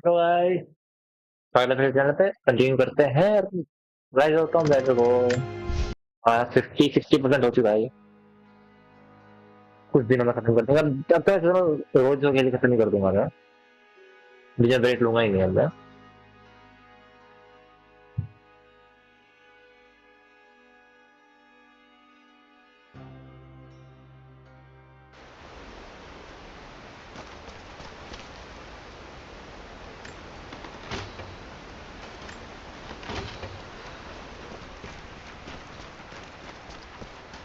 तो भाई अगले फिर चैनल पे कंटिन्यू करते हैं। गाइस होता हूँ वैसे वो 50-60% हो चुका है ये। कुछ दिनों में खत्म कर दूंगा। अब तो चलो रोज जो खेल खत्म नहीं कर दूंगा मैं। मुझे ब्रेक लूंगा ही नहीं अब मैं।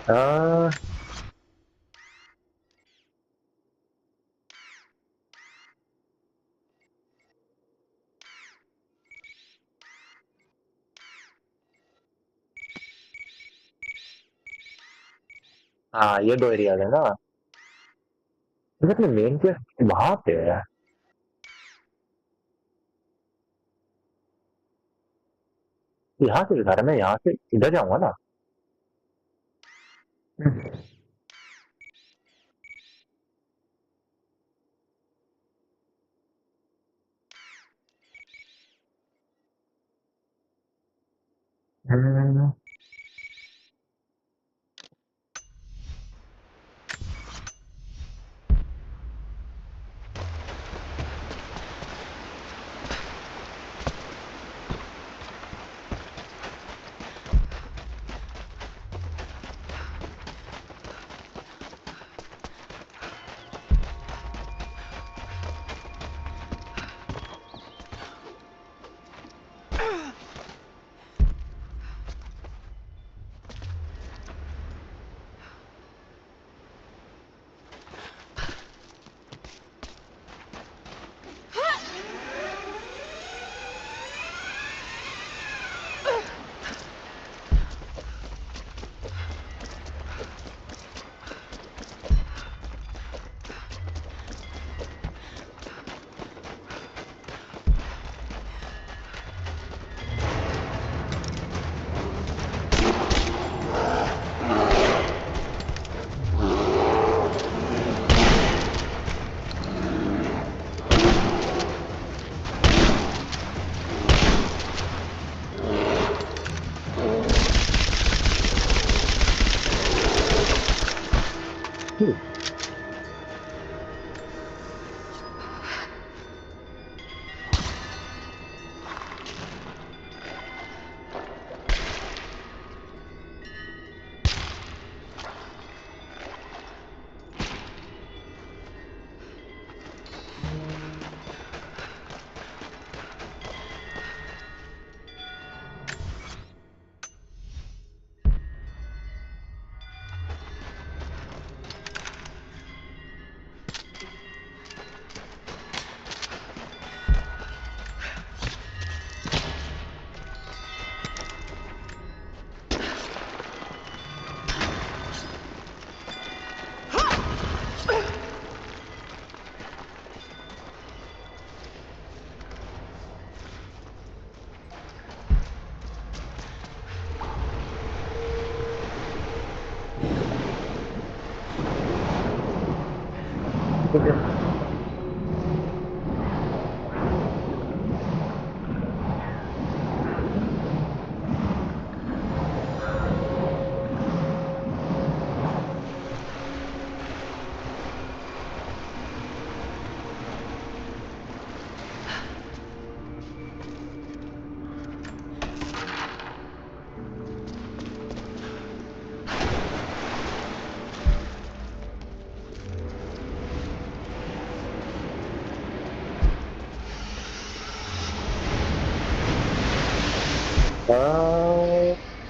हाँ हाँ, ये दो एरिया है ना। लेकिन मेन केस वहां पे है। यहाँ से दिखा रहा है, मैं यहाँ से इधर जाऊंगा ना। हम्म,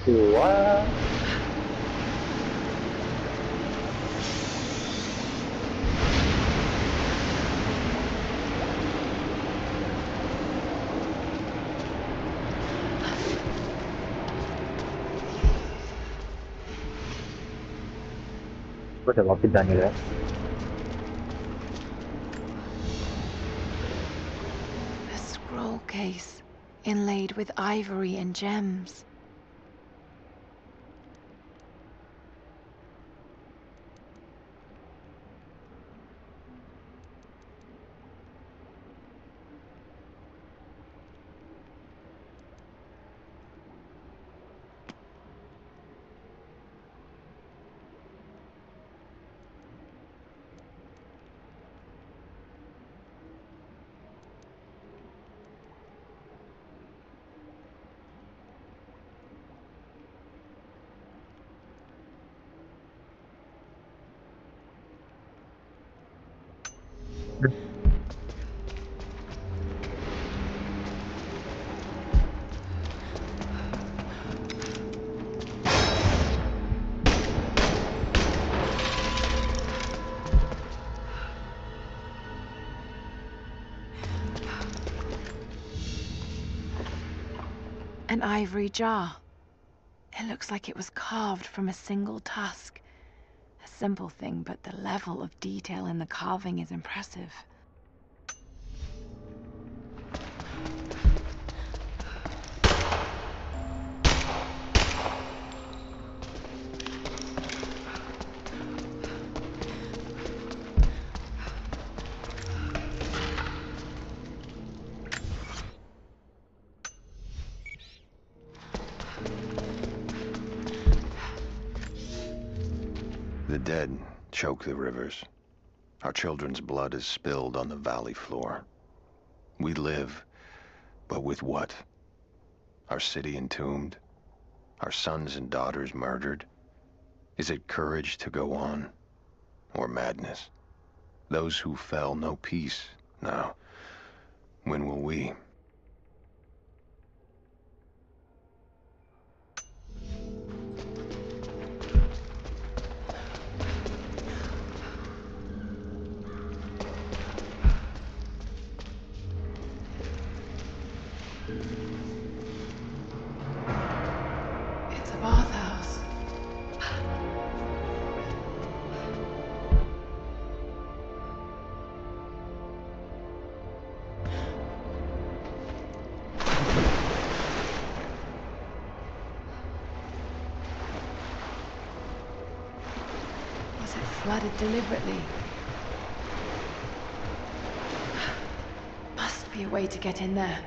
हुआ कुछ वापिस जाने का। A scroll case inlaid with ivory and gems. An ivory jar. It looks like it was carved from a single tusk. A simple thing, but the level of detail in the carving is impressive. The dead choke the rivers. Our children's blood is spilled on the valley floor. We live, but with what? Our city entombed? Our sons and daughters murdered? Is it courage to go on? Or madness? Those who fell know peace now. When will we? It's a bathhouse. Was it flooded deliberately? Must be a way to get in there.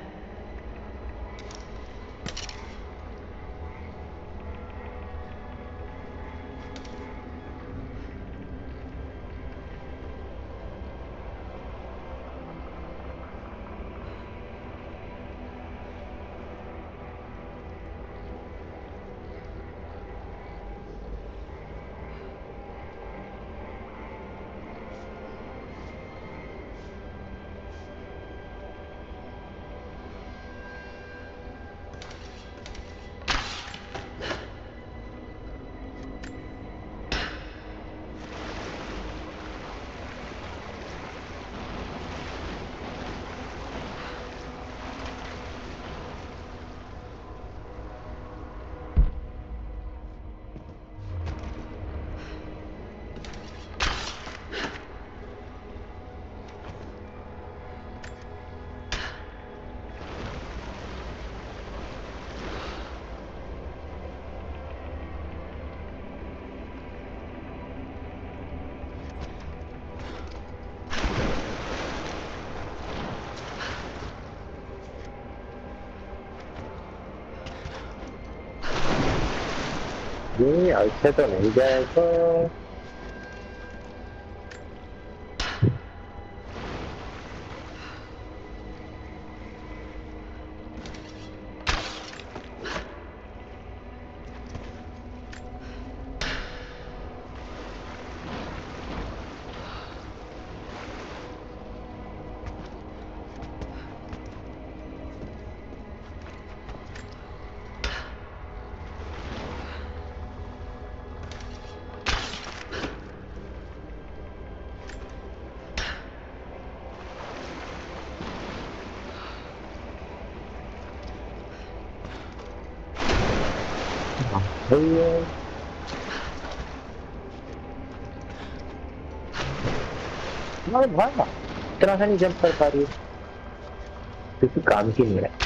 ये ऐसे तो नहीं जाएगा। भैया तुम्हारे भाई इतना सा नहीं जंप कर पा रही है किसी काम की नहीं है।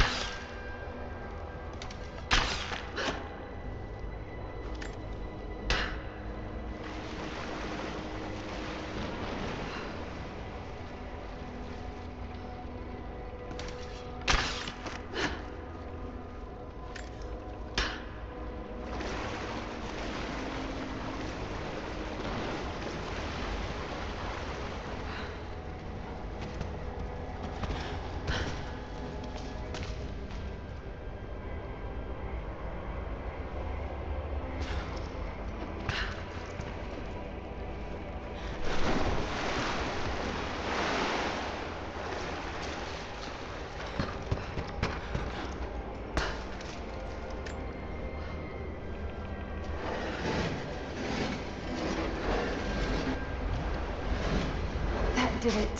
Did it?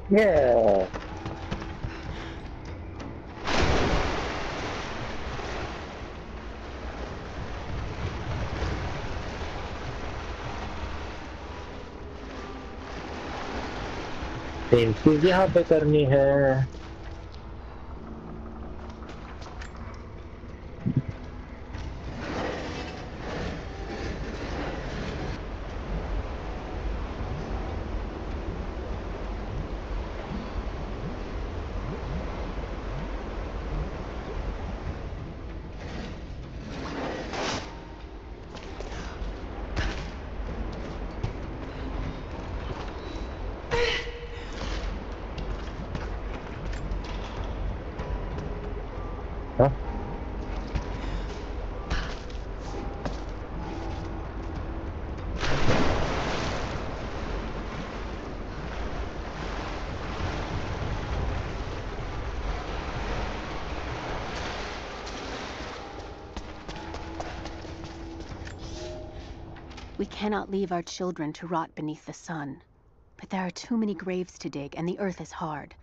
Yeah. सेम चीज यहाँ पे करनी है। हाँ? We cannot leave our children to rot beneath the sun. But there are too many graves to dig, and the earth is hard.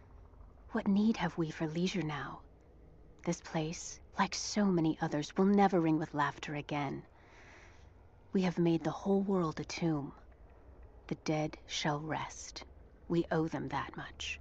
What need have we for leisure now? This place, like so many others, will never ring with laughter again. We have made the whole world a tomb. The dead shall rest. We owe them that much.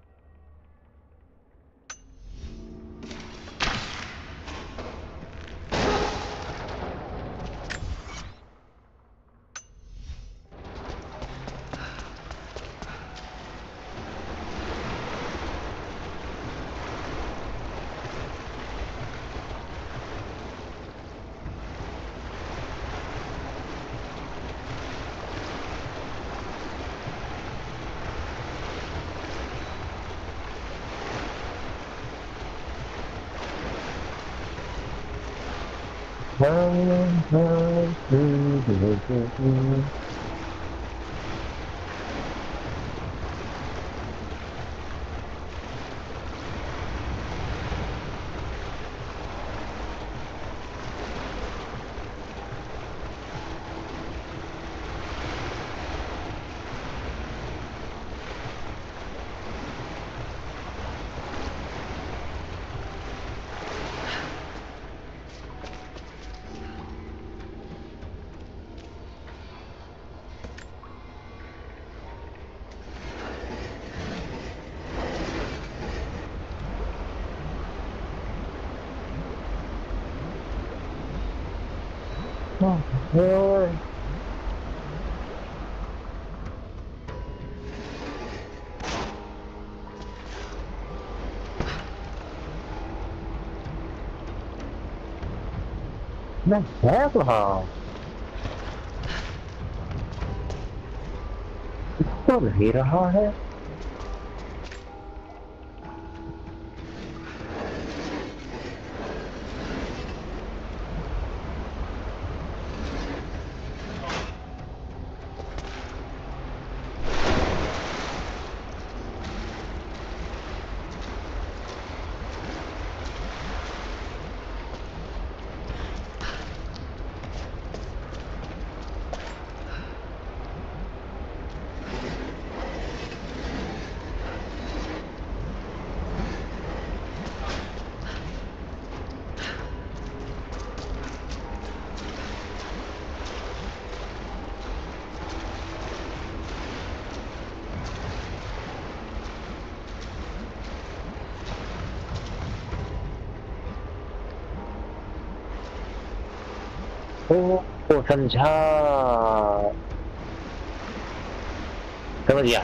Oh, मैं है कहाँ? तो नहीं रहा है। ओ समझा, समझ गया।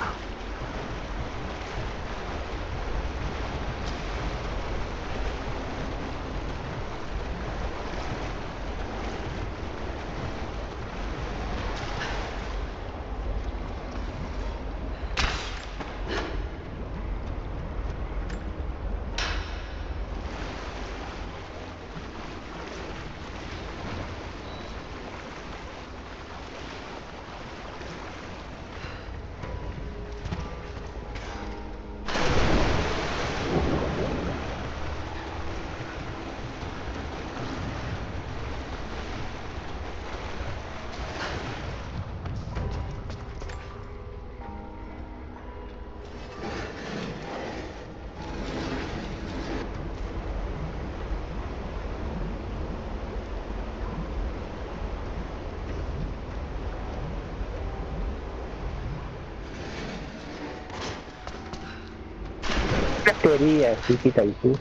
तेरी ऐसी की तैसी।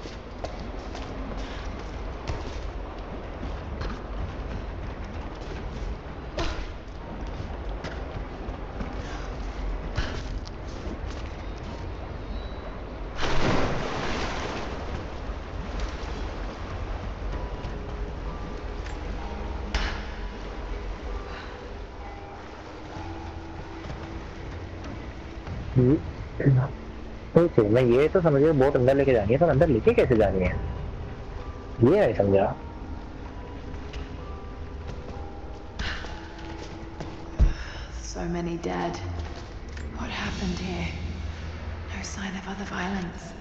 तो मैं ये तो समझ गया बोट अंदर लेके जानी है, पर अंदर लेके कैसे जानी है ये नहीं समझा। So many dead. What happened here? No sign of other violence.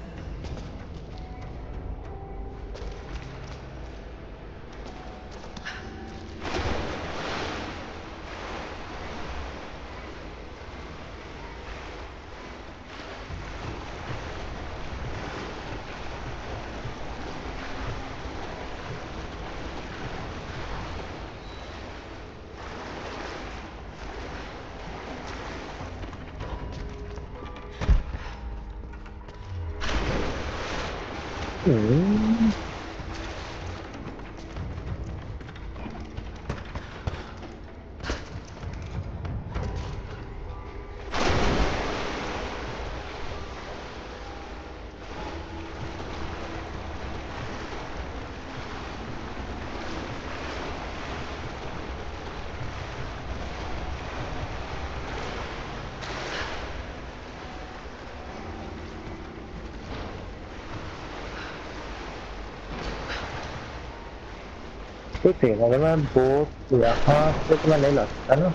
ठीक है, अगर मैं बोट यहाँ से तो मैं नहीं ला सकता ना।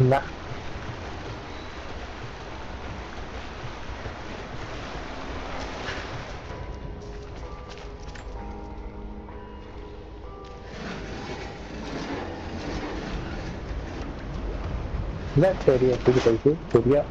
ना बस तेरी ऐसी की तैसी बढ़िया।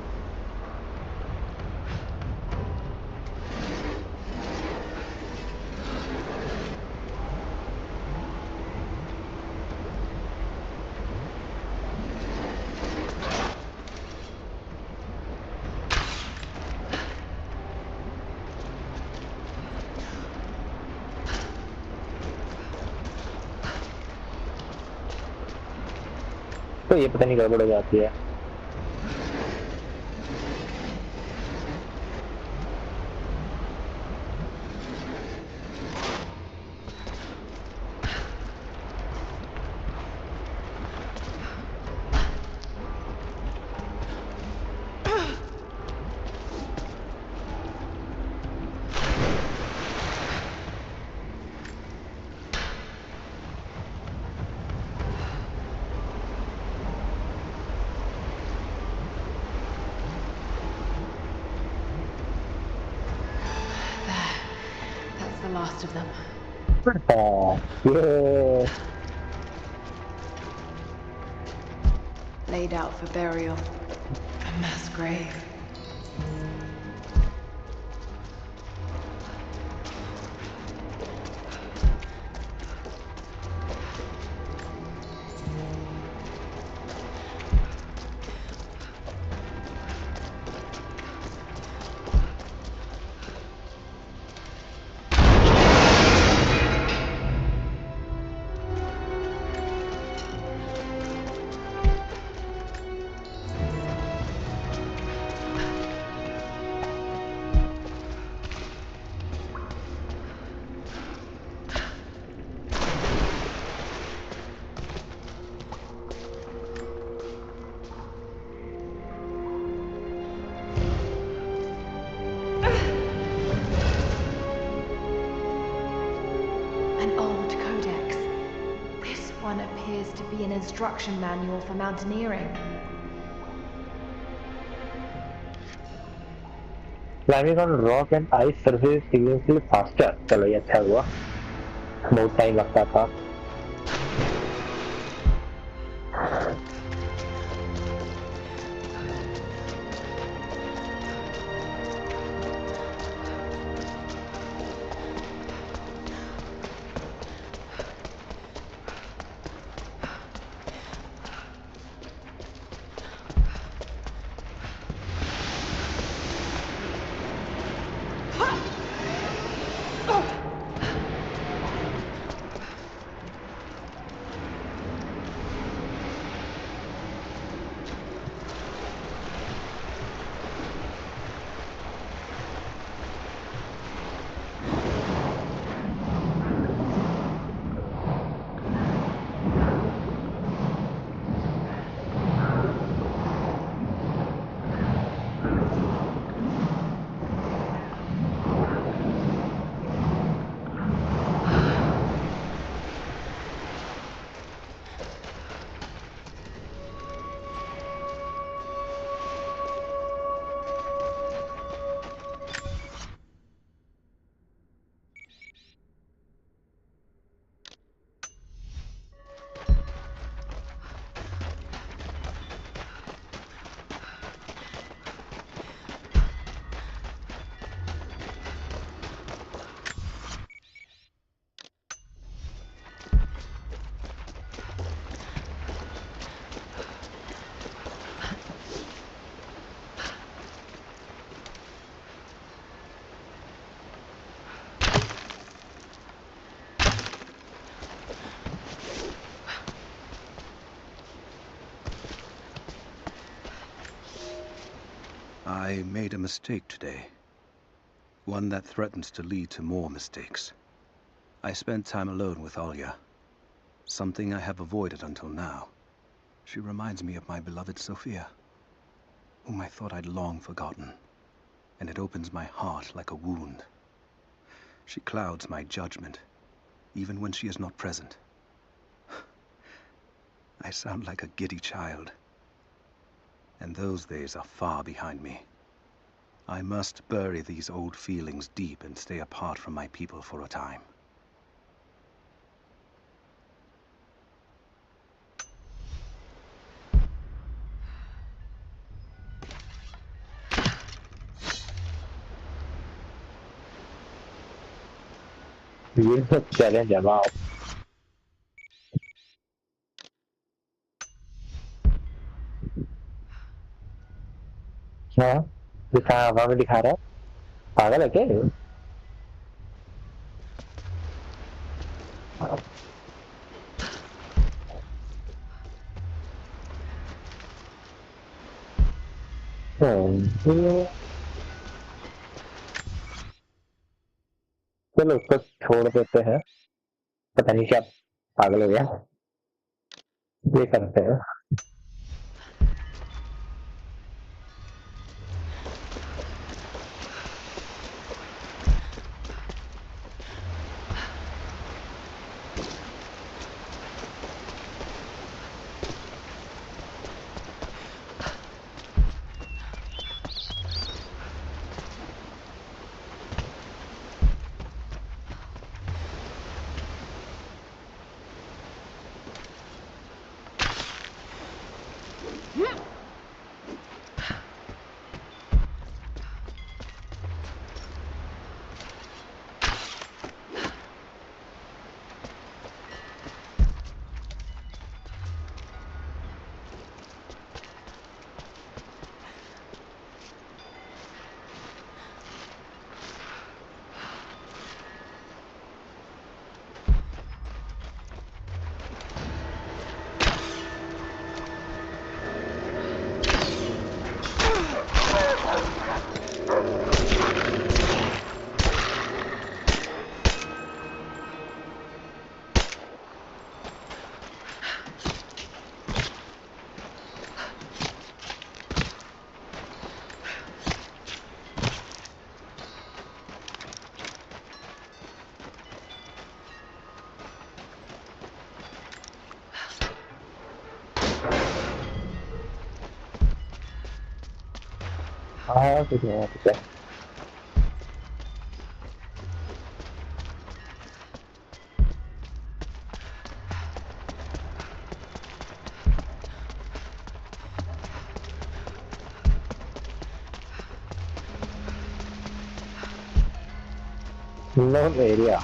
तो ये पता नहीं गड़बड़ हो जाती है। That's the last of them. हाँ, ये Laid out for burial. A mass grave. An old codex. This one appears to be an instruction manual for mountaineering. climbing on rock and ice surface significantly faster। चलो ये अच्छा हुआ, बहुत time लगता था। I made a mistake today. One that threatens to lead to more mistakes. I spent time alone with Alya. Something I have avoided until now. She reminds me of my beloved Sophia, whom I thought I'd long forgotten. And it opens my heart like a wound. She clouds my judgment, even when she is not present. I sound like a giddy child. And those days are far behind me. I must bury these old feelings deep and stay apart from my people for a time. ये सब challenge है वाह हाँ दिखा हवा में दिखा रहा है पागल है क्या ये? ये- चलो उसको छोड़ देते हैं पता नहीं क्या पागल हो गया ये करते हैं हाँ कुछ नहीं कुछ है known area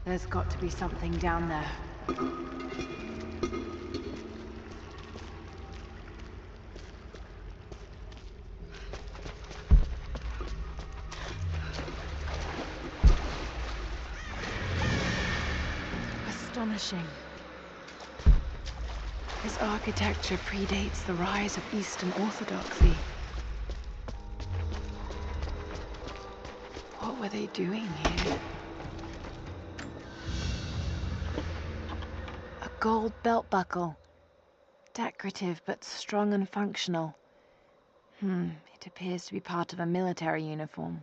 There's got to be something down there. Astonishing. This architecture predates the rise of Eastern Orthodoxy. What were they doing here? A gold belt buckle. Decorative but strong and functional. It appears to be part of a military uniform.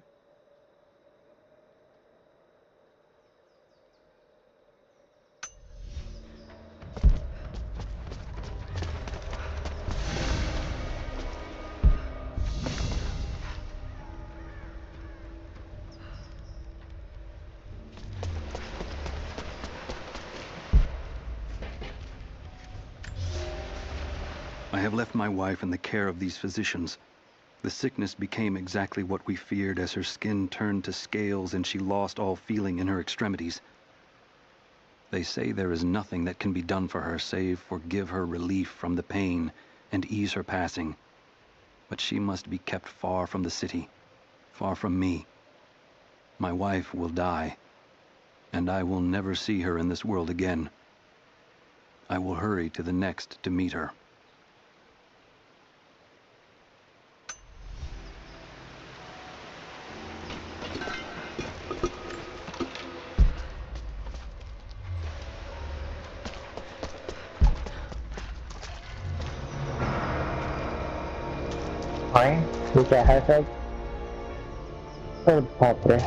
I have left my wife in the care of these physicians. The sickness became exactly what we feared as her skin turned to scales and she lost all feeling in her extremities. They say there is nothing that can be done for her save for give her relief from the pain and ease her passing. But she must be kept far from the city, far from me. My wife will die, and I will never see her in this world again. I will hurry to the next to meet her. Fine, we can have that. Oh, बापरे.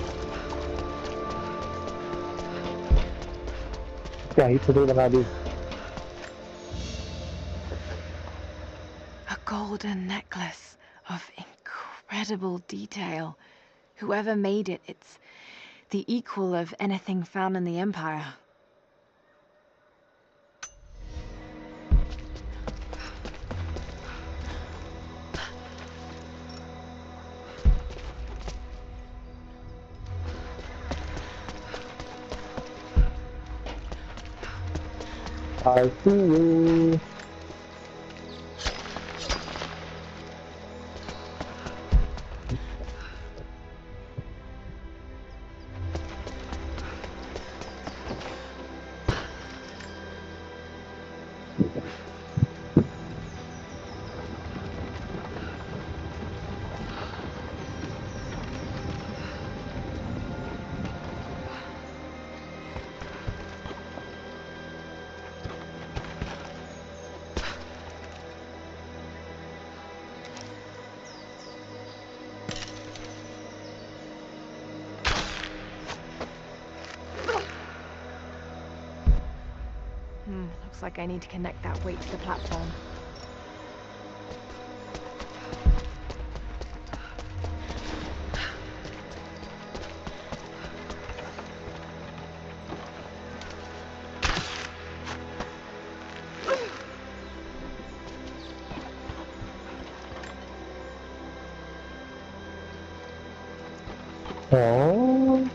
क्या ही छुट्टी बना दी. A golden necklace of incredible detail. Whoever made it, it's the equal of anything found in the Empire. I see you. Looks like I need to connect that weight to the platform. Oh.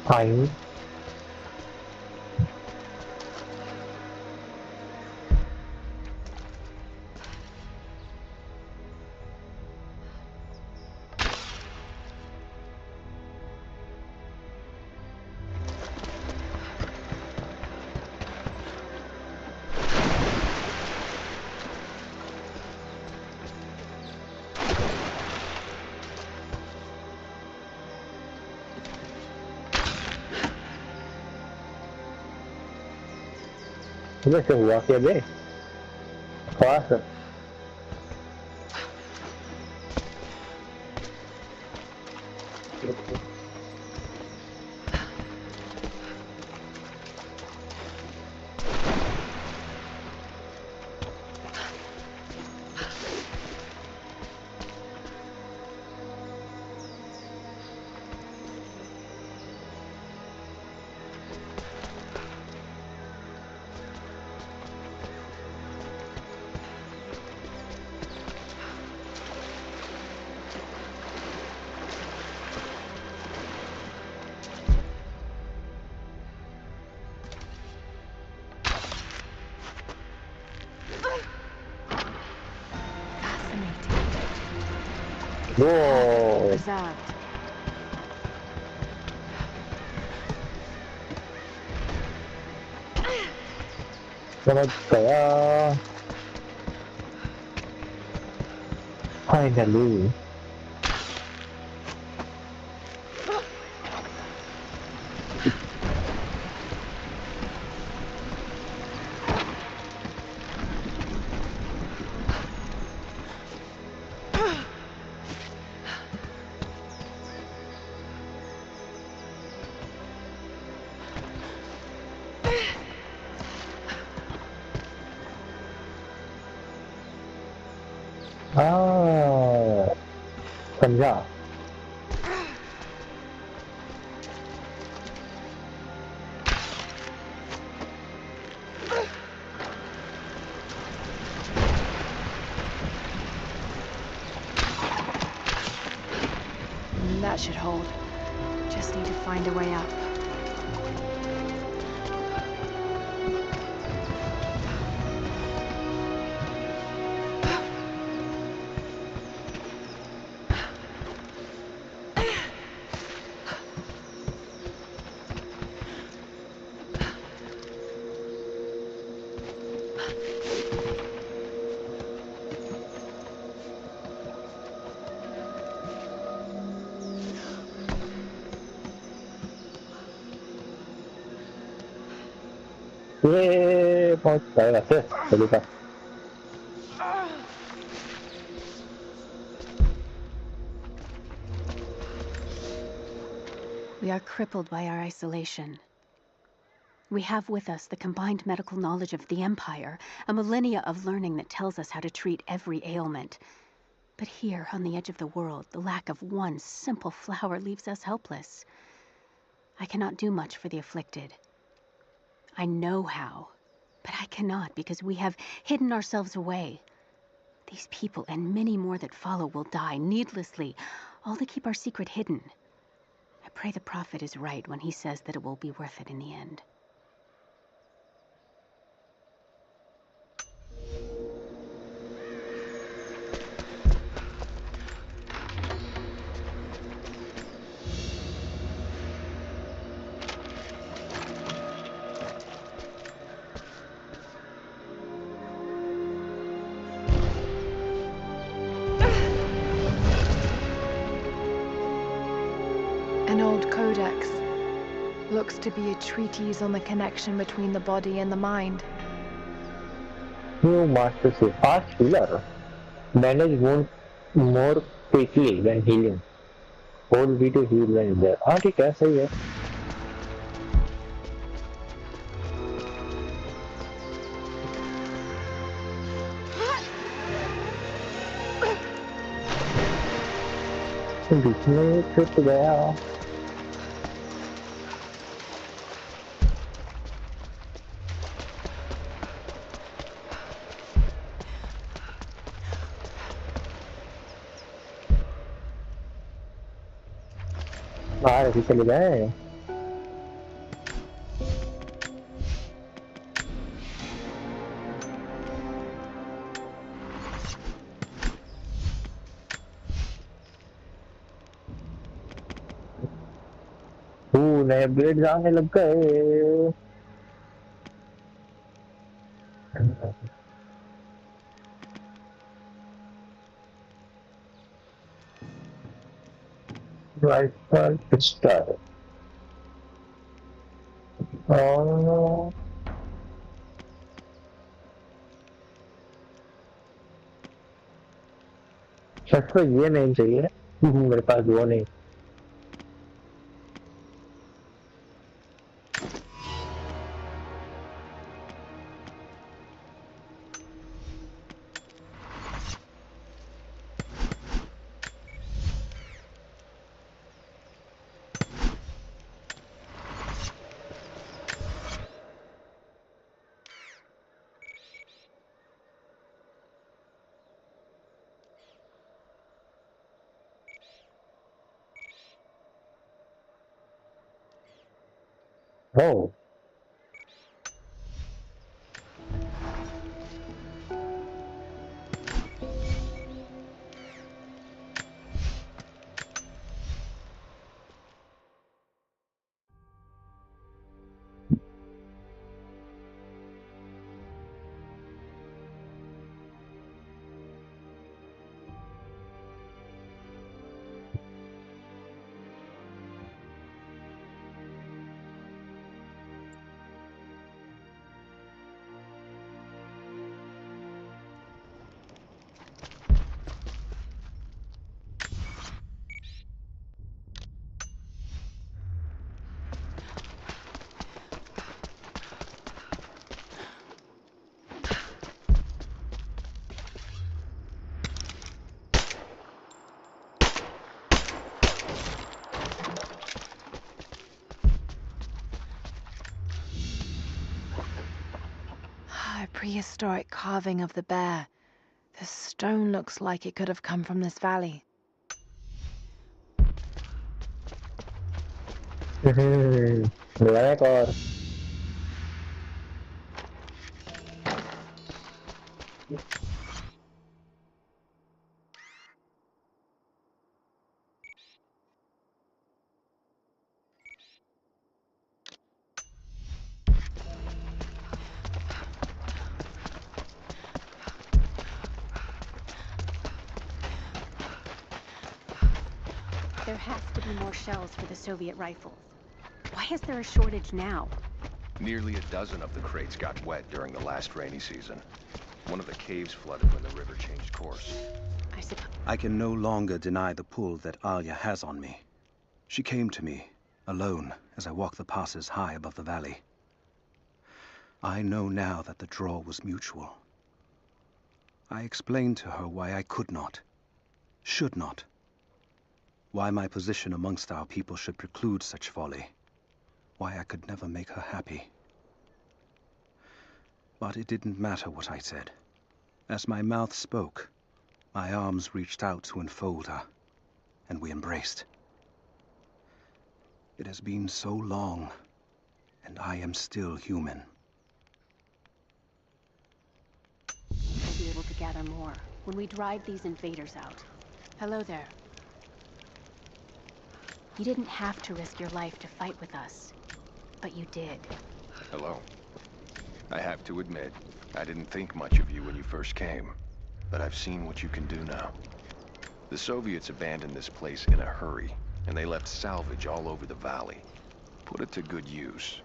Fine. What's the walk here, babe? Faster. Whoa. Preserved. समझ गया. Finally. समझा। That should hold. Just need to find a way up. ये पहुंच जाएगा फिर चलिए का। We are crippled by our isolation. We have with us the combined medical knowledge of the Empire, a millennia of learning that tells us how to treat every ailment. But here, on the edge of the world, the lack of one simple flower leaves us helpless. I cannot do much for the afflicted. I know how, but I cannot because we have hidden ourselves away. These people and many more that follow will die needlessly, all to keep our secret hidden. I pray the prophet is right when he says that it will be worth it in the end. An old codex. Looks to be a treatise on the connection between the body and the mind. New master say fast healer. Manage wounds more quickly when healing. Hold B to heal when there. हाँ ठीक है सही है. बीच में छूट गया. बाहर अभी चले गए. नए ब्लेड आने लग गए. राइफल पिस्टल और शस्त्र ये नहीं चाहिए. मेरे पास वो नहीं. Oh. prehistoric carving of the bear. The stone looks like it could have come from this valley. Dua ekor. There has to be more shells for the Soviet rifles. Why is there a shortage now? Nearly a dozen of the crates got wet during the last rainy season. One of the caves flooded when the river changed course. I suppose. I can no longer deny the pull that Alia has on me. She came to me, alone, as I walked the passes high above the valley. I know now that the draw was mutual. I explained to her why I could not, should not. Why my position amongst our people should preclude such folly. Why I could never make her happy. But it didn't matter what I said. As my mouth spoke, my arms reached out to enfold her, and we embraced. It has been so long, and I am still human. We'll be able to gather more when we drive these invaders out. Hello there. You didn't have to risk your life to fight with us, but you did. Hello. I have to admit, I didn't think much of you when you first came, but I've seen what you can do now. The Soviets abandoned this place in a hurry, and they left salvage all over the valley. Put it to good use.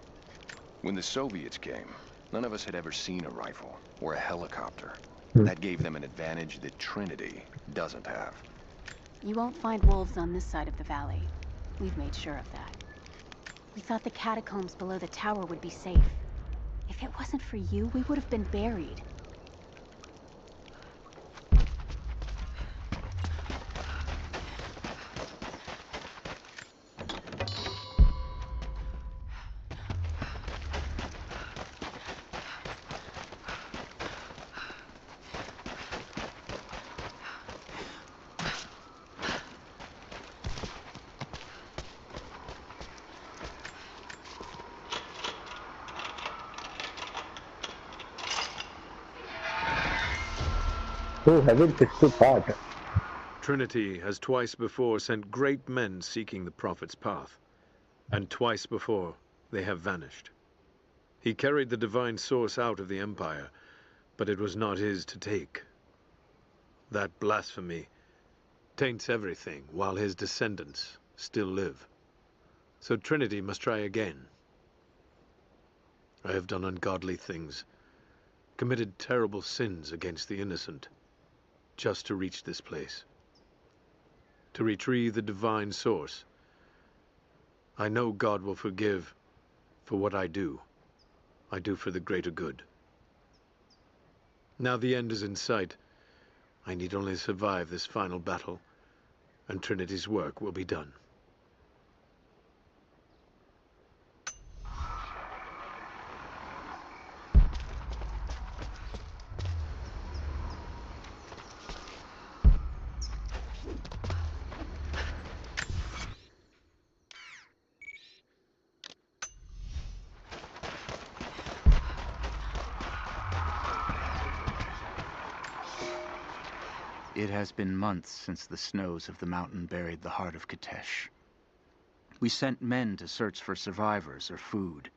When the Soviets came, none of us had ever seen a rifle or a helicopter. That gave them an advantage that Trinity doesn't have. You won't find wolves on this side of the valley. We've made sure of that. We thought the catacombs below the tower would be safe. If it wasn't for you, we would have been buried. Oh, heavy pistol part. Trinity has twice before sent great men seeking the Prophet's path, and twice before they have vanished. He carried the divine source out of the Empire, but it was not his to take. That blasphemy taints everything while his descendants still live. So Trinity must try again. I have done ungodly things, committed terrible sins against the innocent, just to reach this place, to retrieve the divine source. I know God will forgive for what I do for the greater good. Now the end is in sight. I need only survive this final battle, and Trinity's work will be done. It has been months since the snows of the mountain buried the heart of Katesh. We sent men to search for survivors or food,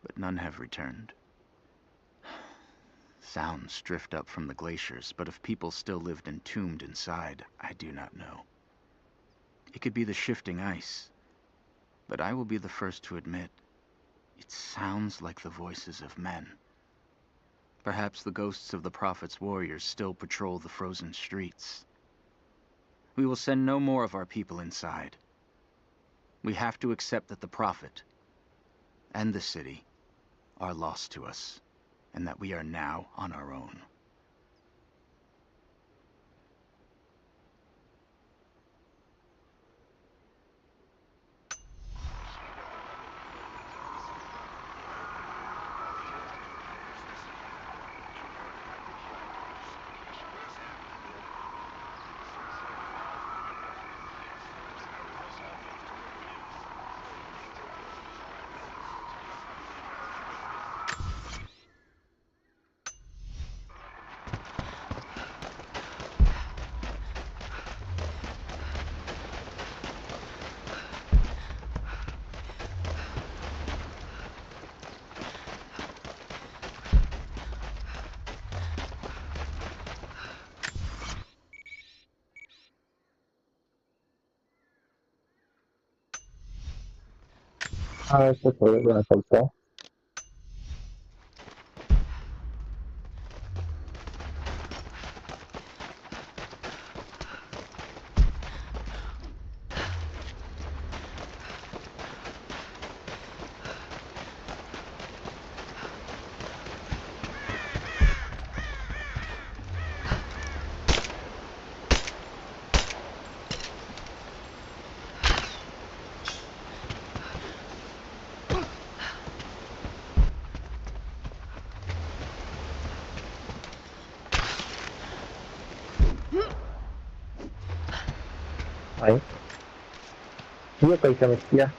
but none have returned. Sounds drift up from the glaciers, but if people still lived entombed inside, I do not know. It could be the shifting ice, but I will be the first to admit, it sounds like the voices of men. Perhaps the ghosts of the Prophet's warriors still patrol the frozen streets. We will send no more of our people inside. We have to accept that the Prophet and the city are lost to us, and that we are now on our own. हाँ इसको थोड़े बना सकता हूँ। भाई ये कैसा miss किया?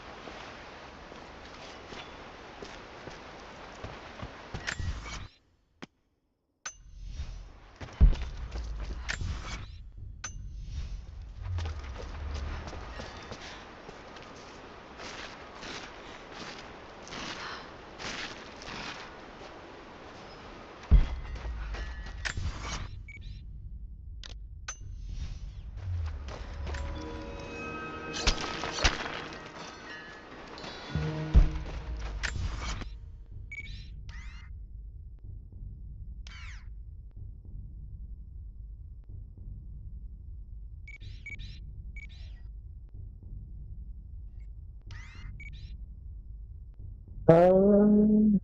Um,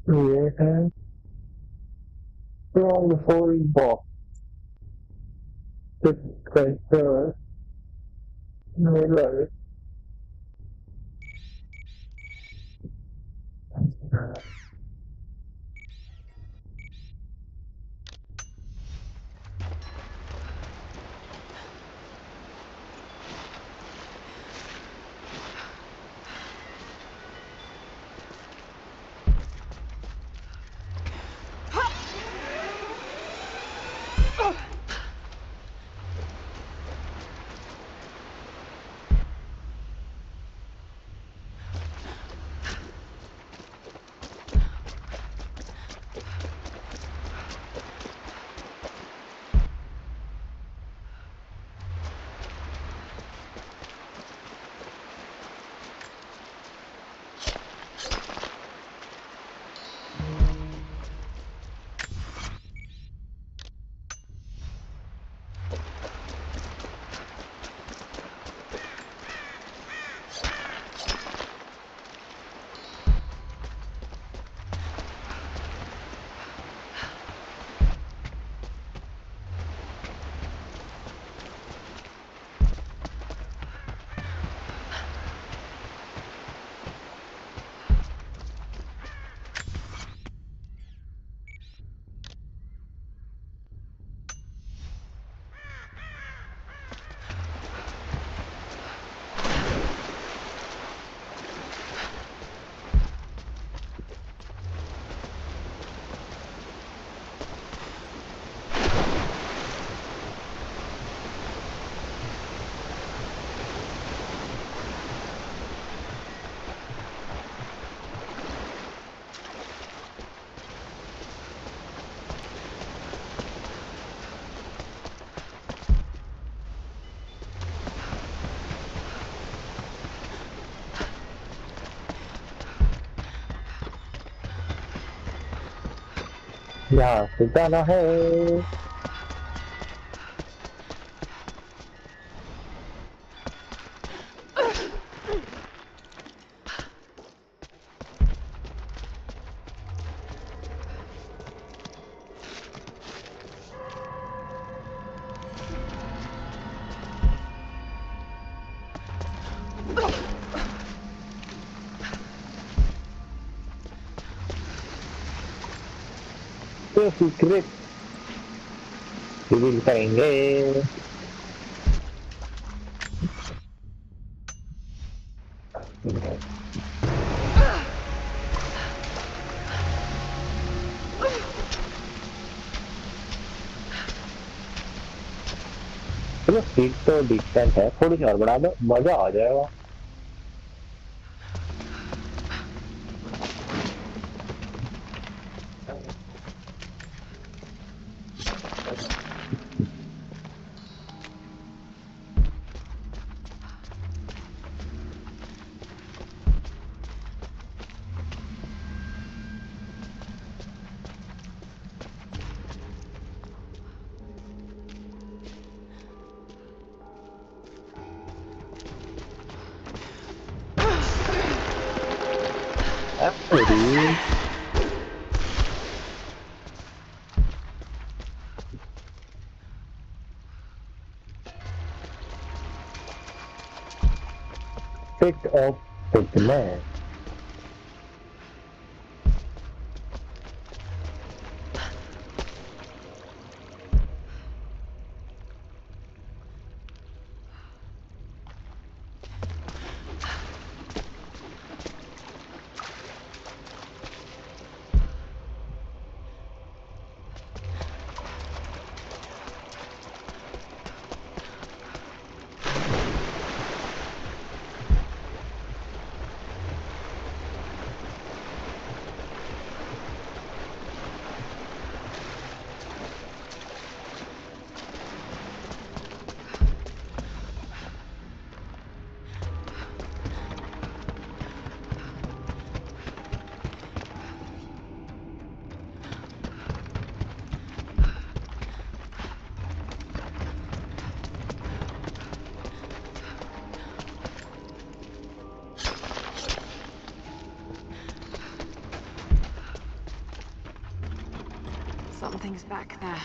ये है long before you walk. This character mirror. यहाँ से जाना है। तो सीक्रेट रिवील करेंगे। चलो स्पीड तो डिस्टेंट है, थोड़ी सी और बढ़ा दो, मजा आ जाएगा। Apa ini? Pick up the command. Something's back there.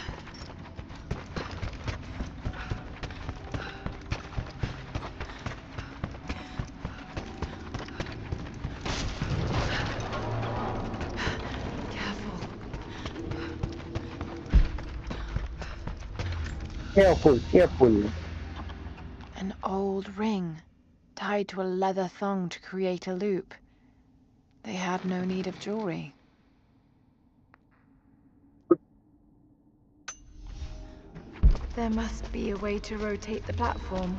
Careful, careful. An old ring, tied to a leather thong to create a loop. They had no need of jewelry. There must be a way to rotate the platform.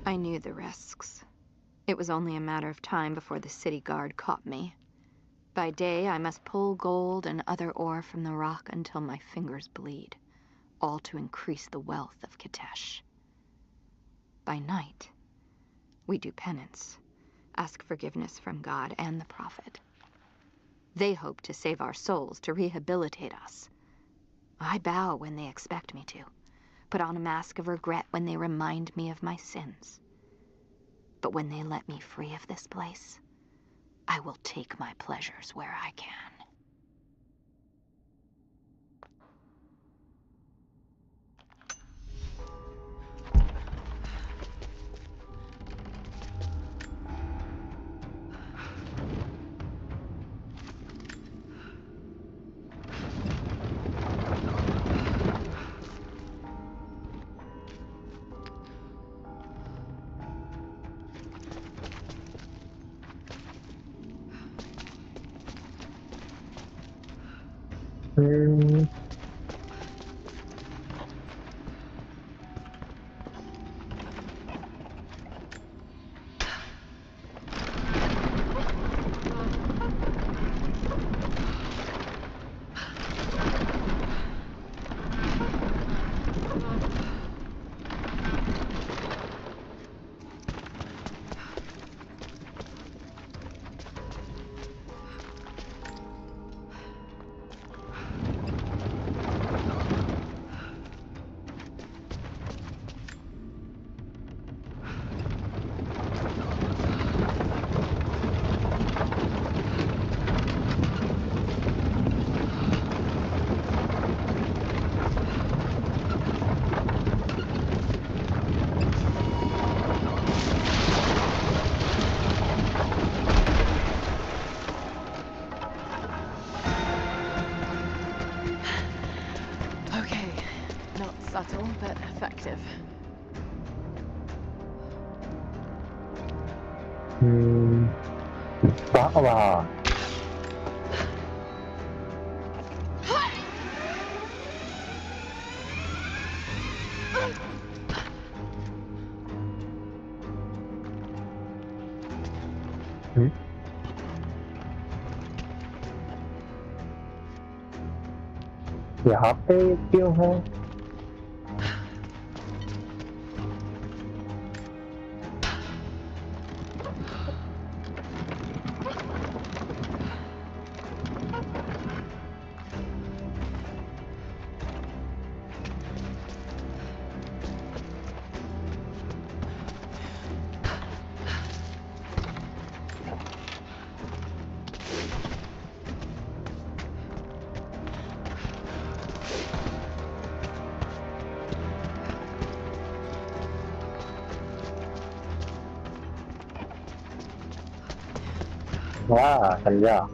I knew the risks. It was only a matter of time before the city guard caught me. By day, I must pull gold and other ore from the rock until my fingers bleed, all to increase the wealth of Kitesh. By night, we do penance, ask forgiveness from God and the Prophet. They hope to save our souls, to rehabilitate us. I bow when they expect me to, put on a mask of regret when they remind me of my sins. But when they let me free of this place, I will take my pleasures where I can. Okay, not subtle, but effective. Salah. यहाँ पे क्यों है? Wah, kerja.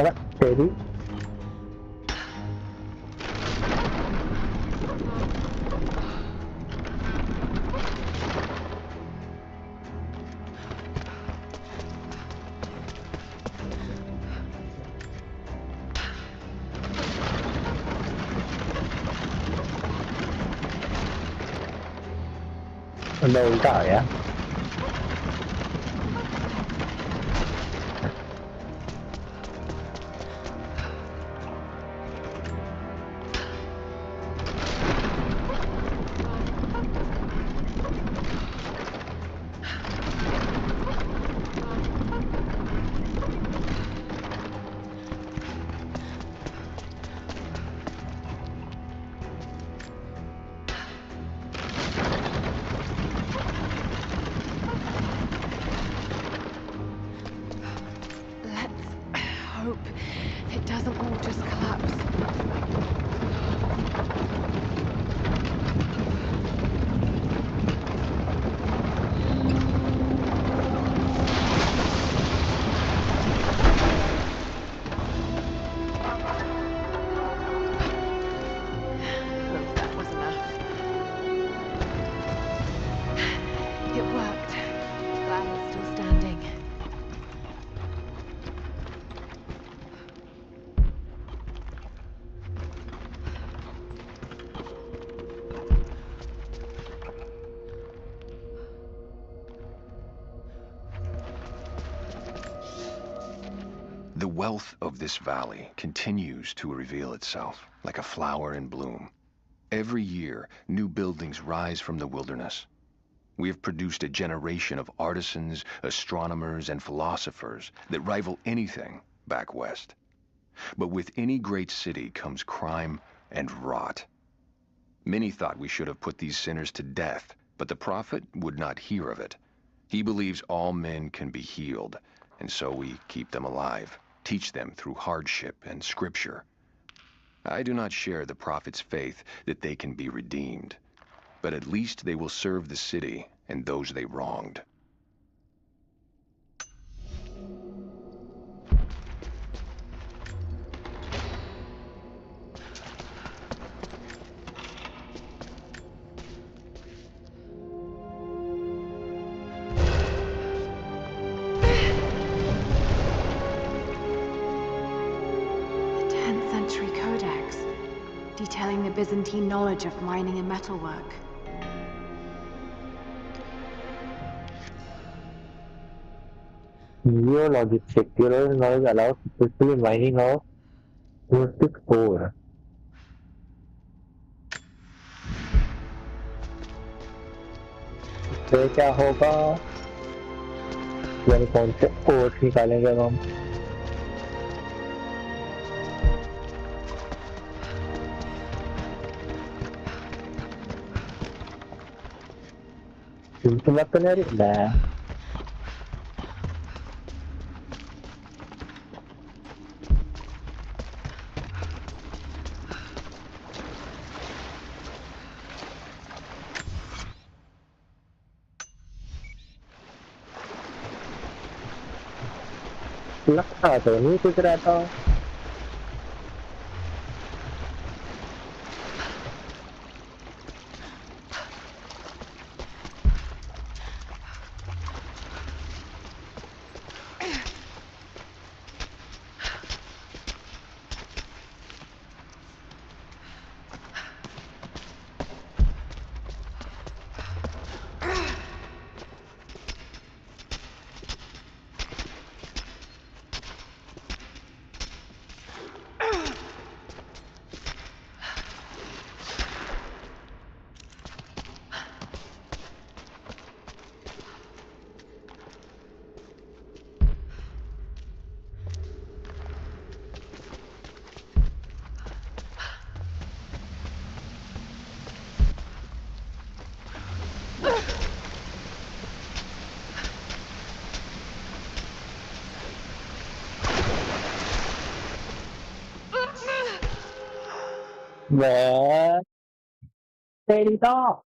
Agak steady. Anda ulta ya. Let's hope it doesn't all just collapse. Hope that was enough. It worked. Glad it's still standing. The wealth of this valley continues to reveal itself like a flower in bloom. Every year, new buildings rise from the wilderness. We have produced a generation of artisans, astronomers, and philosophers that rival anything back west. But with any great city comes crime and rot. Many thought we should have put these sinners to death, but the prophet would not hear of it. He believes all men can be healed, and so we keep them alive, teach them through hardship and scripture. I do not share the prophet's faith that they can be redeemed, but at least they will serve the city and those they wronged. The 10th century codex, detailing the Byzantine knowledge of mining and metalwork. Geologic knowledge allows successfully mining of rustic ore. इससे क्या होगा? यानी कौन से ore निकालेंगे अब हम? Itu lah penarik dah. लगता तो नहीं कुछ रहता. Where? Steady talk.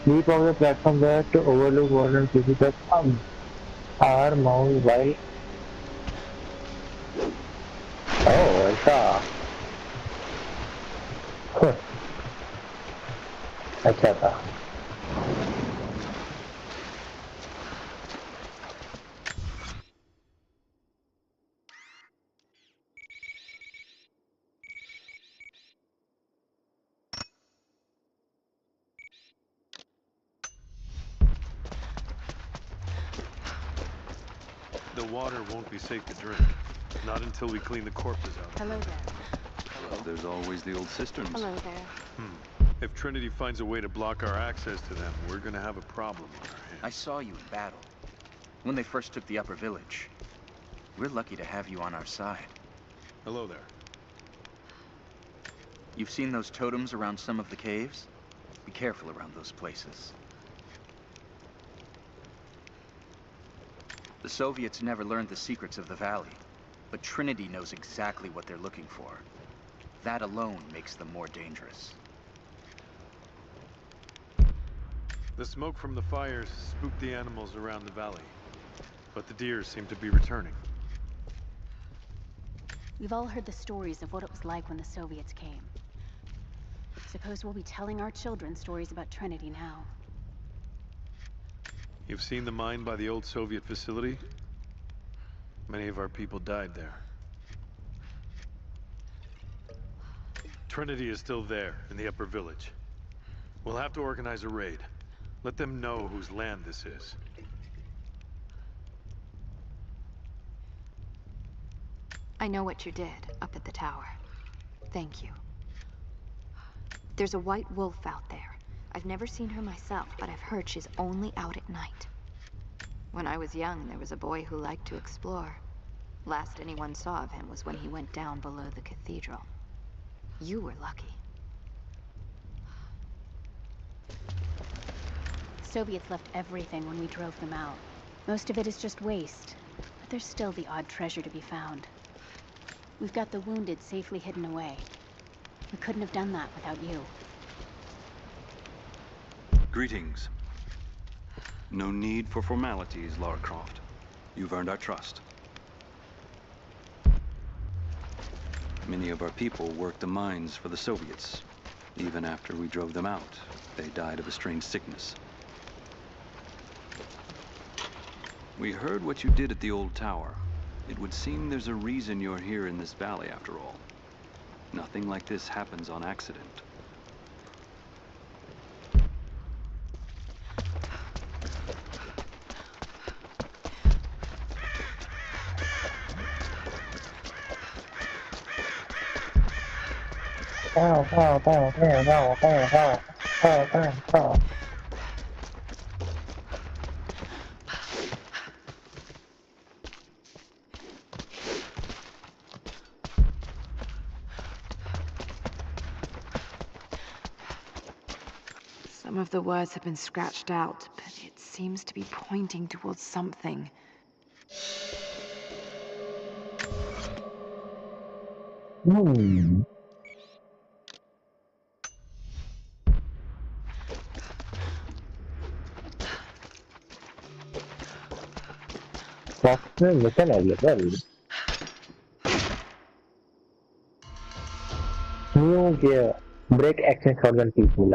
Leap off the platform there to overlook one physical are mount while. Oh, ऐसा. अच्छा था. The water won't be safe to drink. Not until we clean the corpses out. Hello there. Well, there's always the old cisterns. Hello there. If Trinity finds a way to block our access to them, we're gonna have a problem on our hands. I saw you in battle. When they first took the upper village. We're lucky to have you on our side. Hello there. You've seen those totems around some of the caves? Be careful around those places. The Soviets never learned the secrets of the valley, but Trinity knows exactly what they're looking for. That alone makes them more dangerous. The smoke from the fires spooked the animals around the valley, but the deer seem to be returning. We've all heard the stories of what it was like when the Soviets came. Suppose we'll be telling our children stories about Trinity now. You've seen the mine by the old Soviet facility? Many of our people died there. Trinity is still there, in the upper village. We'll have to organize a raid. Let them know whose land this is. I know what you did up at the tower. Thank you. There's a white wolf out there. I've never seen her myself, but I've heard she's only out at night. When I was young, there was a boy who liked to explore. Last anyone saw of him was when he went down below the cathedral. You were lucky. Soviets left everything when we drove them out. Most of it is just waste, but there's still the odd treasure to be found. We've got the wounded safely hidden away. We couldn't have done that without you. Greetings. No need for formalities, Lara Croft. You've earned our trust. Many of our people worked the mines for the Soviets. Even after we drove them out, they died of a strange sickness. We heard what you did at the old tower. It would seem there's a reason you're here in this valley after all. Nothing like this happens on accident. Some of the words have been scratched out, but it's seems to be pointing towards something. Software mission available. New gear. Break action shotgun people.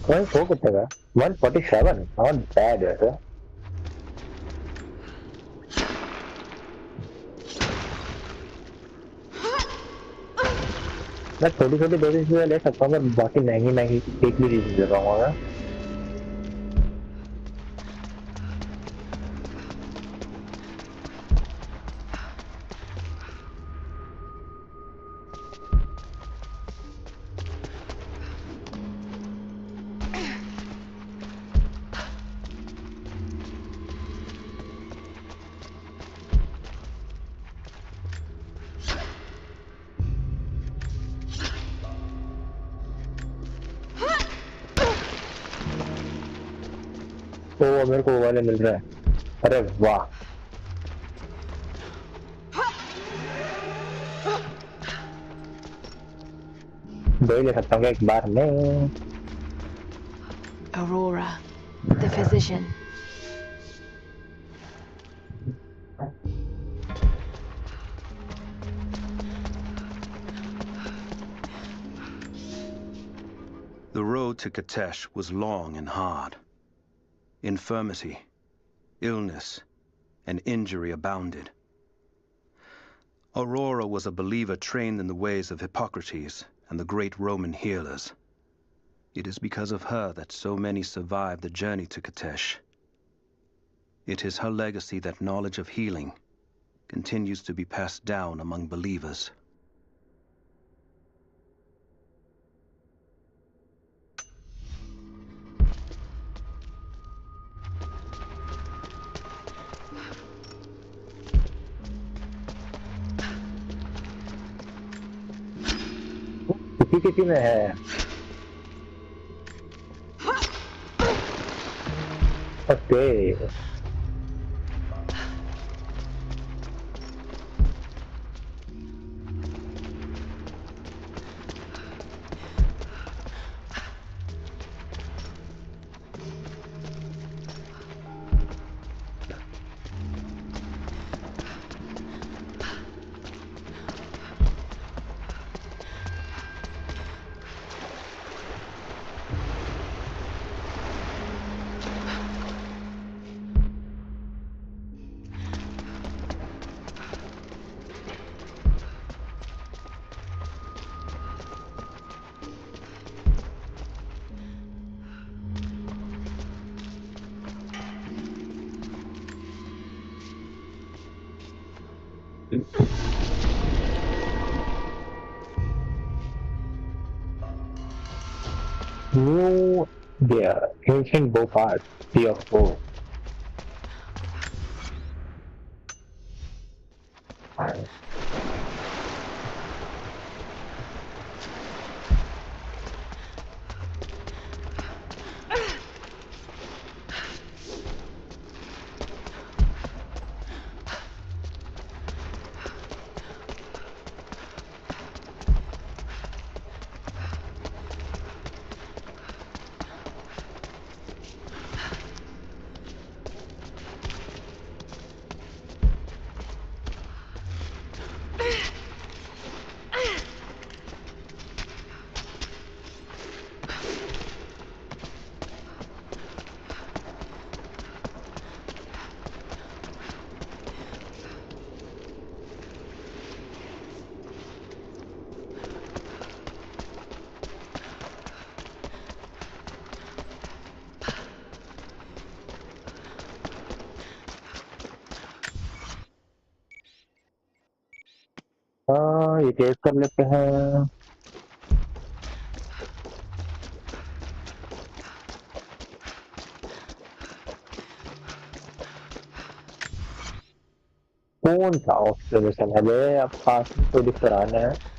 Going so good, 147. Not bad, sir. मैं छोटी छोटी दो चीजें ले सकता हूँ पर बाकी महंगी महंगी एक भी चीज ले रहा हूँ तो वो मेरे को वो वाले मिल रहा है अरे वाह दो ही ले सकता हूँ एक बार में Aurora, the physician. The road to Katesh was long and hard. Infirmity, illness, and injury abounded. Aurora was a believer trained in the ways of Hippocrates and the great Roman healers. It is because of her that so many survived the journey to Katesh. It is her legacy that knowledge of healing continues to be passed down among believers. किसी में है okay New gear, ancient bow parts, 3 of 4. ये test कर लेते हैं। कौन सा observation है बे? अब पास में तो दिख रहा है।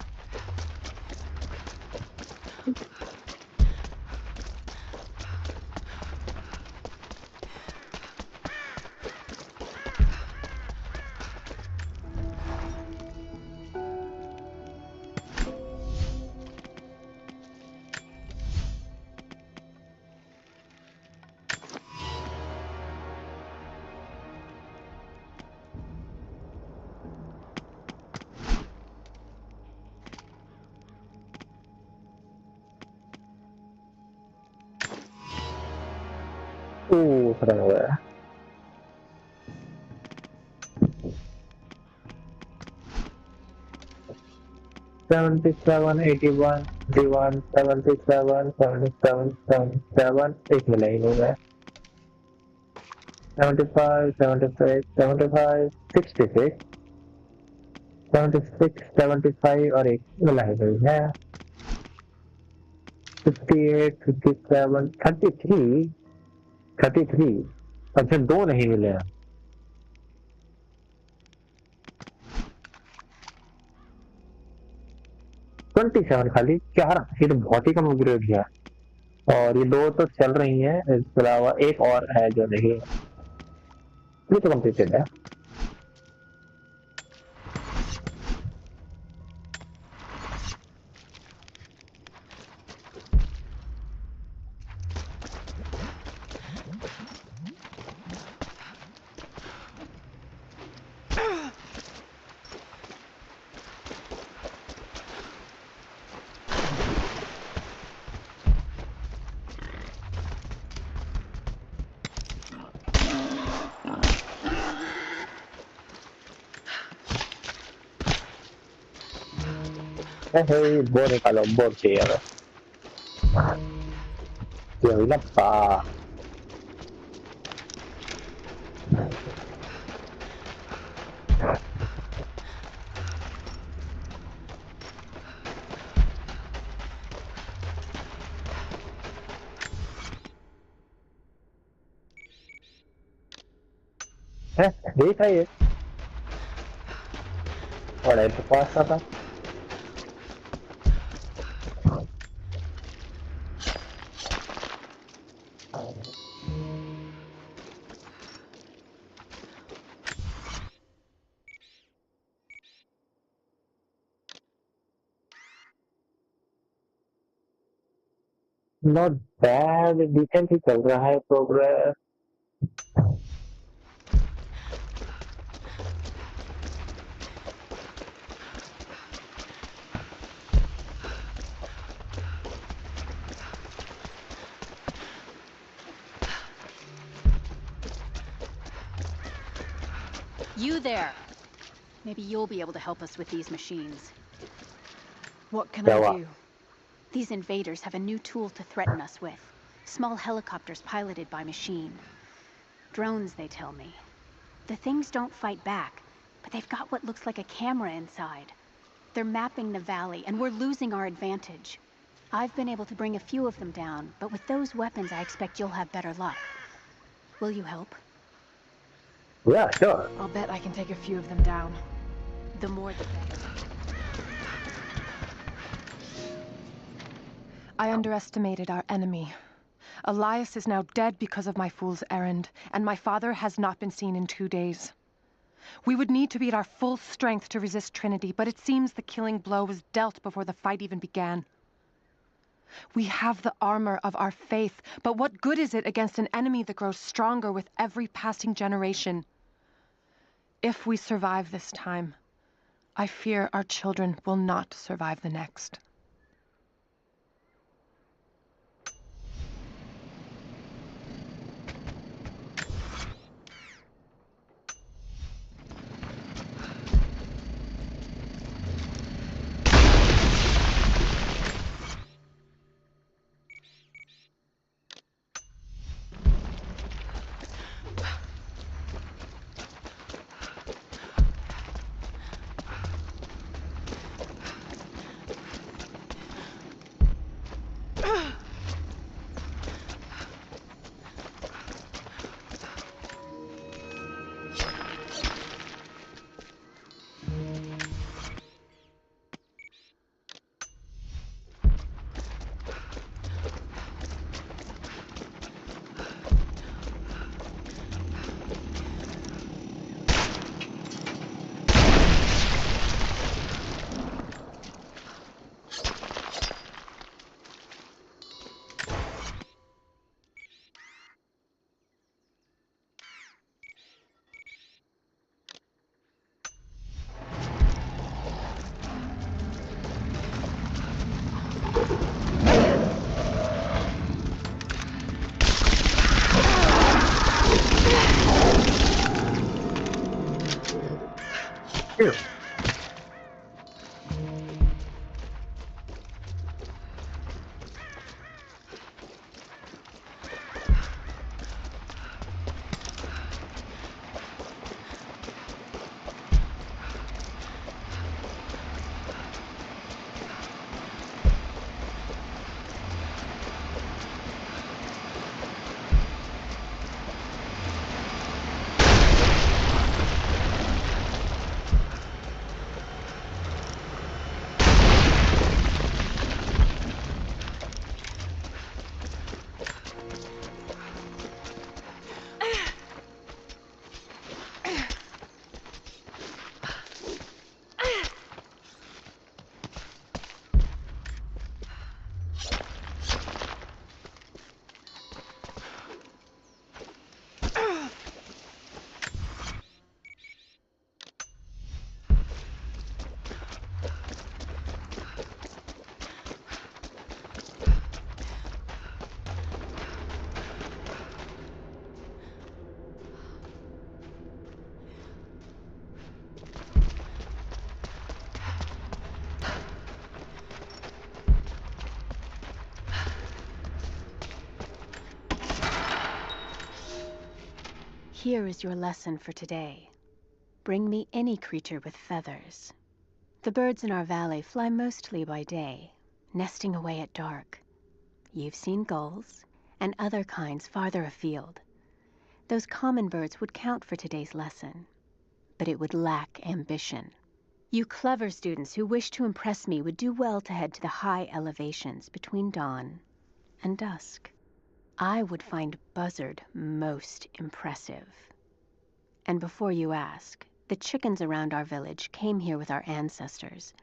खत्म हो गया। सेवेंटी सेवन 81 81 77 77 77 एक मिला ही नहीं है। 75 76 75 66 76 75 और एक मिला ही नहीं है। 58 57 33 33 अच्छा दो नहीं मिले हैं। 27 खाली 4 ये तो बहुत ही कम अपग्रेड किया। और ये दो तो चल रही हैं, इसके अलावा एक और है जो नहीं है। ये तो कंप्लीटेड है। बोर निकालो, बोर चाहिए हमें। ये ना पा है देखा ये और एक पास था। नॉट बैड, डिसेंट ही चल रहा है progress. You there! Maybe you'll be able to help us with these machines. What can I do? These invaders have a new tool to threaten us with. Small helicopters piloted by machine. Drones, they tell me. The things don't fight back, but they've got what looks like a camera inside. They're mapping the valley, and we're losing our advantage. I've been able to bring a few of them down, but with those weapons I expect you'll have better luck. Will you help? Yeah, sure. I'll bet I can take a few of them down. The more the better. I underestimated our enemy. Elias is now dead because of my fool's errand, and my father has not been seen in 2 days. We would need to be at our full strength to resist Trinity, but it seems the killing blow was dealt before the fight even began. We have the armor of our faith, but what good is it against an enemy that grows stronger with every passing generation? If we survive this time, I fear our children will not survive the next. Here. Here is your lesson for today. Bring me any creature with feathers. The birds in our valley fly mostly by day, nesting away at dark. You've seen gulls and other kinds farther afield. Those common birds would count for today's lesson, but it would lack ambition. You clever students who wish to impress me would do well to head to the high elevations between dawn and dusk. I would find Buzzard most impressive. And before you ask, the chickens around our village came here with our ancestors.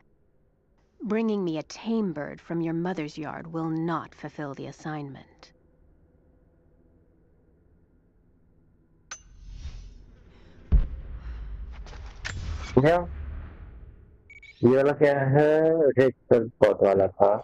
Bringing me a tame bird from your mother's yard will not fulfill the assignment. Yeah. ये वाला क्या है? Red पर बहुत वाला था.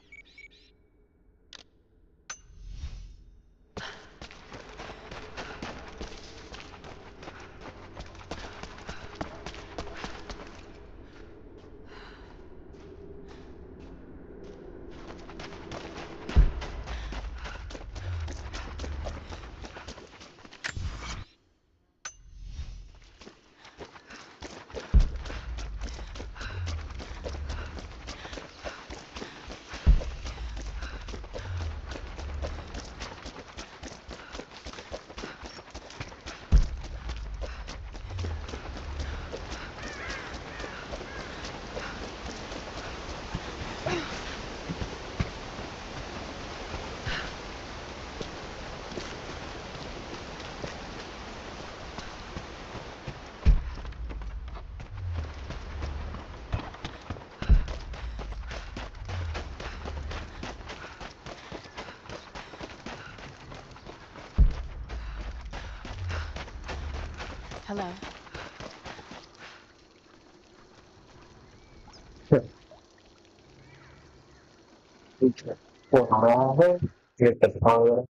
Hello. वो हमारा है. ये तत्काल.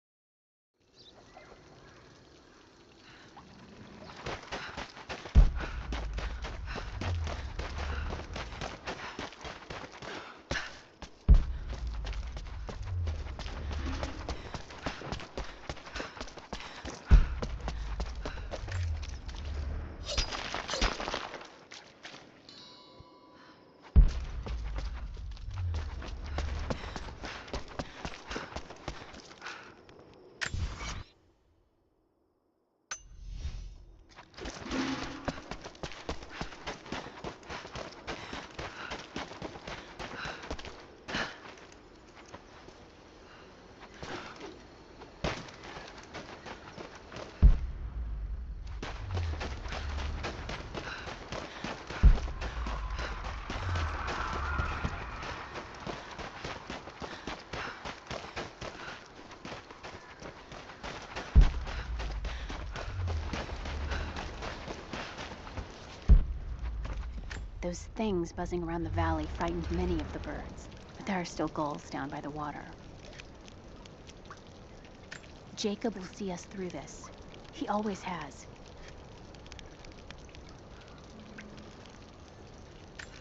Those things buzzing around the valley frightened many of the birds, but there are still gulls down by the water. Jacob will see us through this. He always has.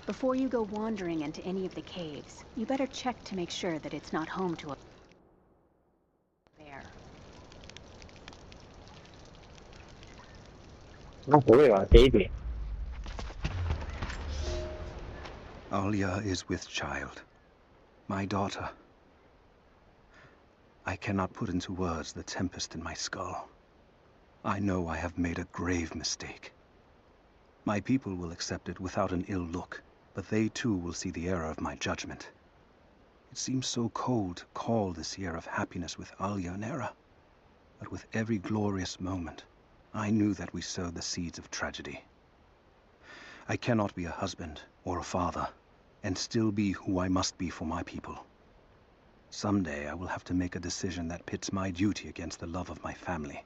Before you go wandering into any of the caves, you better check to make sure that it's not home to a bear. No puedo, baby. Alia is with child. My daughter. I cannot put into words the tempest in my skull. I know I have made a grave mistake. My people will accept it without an ill look, but they too will see the error of my judgment. It seems so cold to call this year of happiness with Alia an era. But with every glorious moment, I knew that we sowed the seeds of tragedy. I cannot be a husband or a father, and still be who I must be for my people. Someday I will have to make a decision that pits my duty against the love of my family.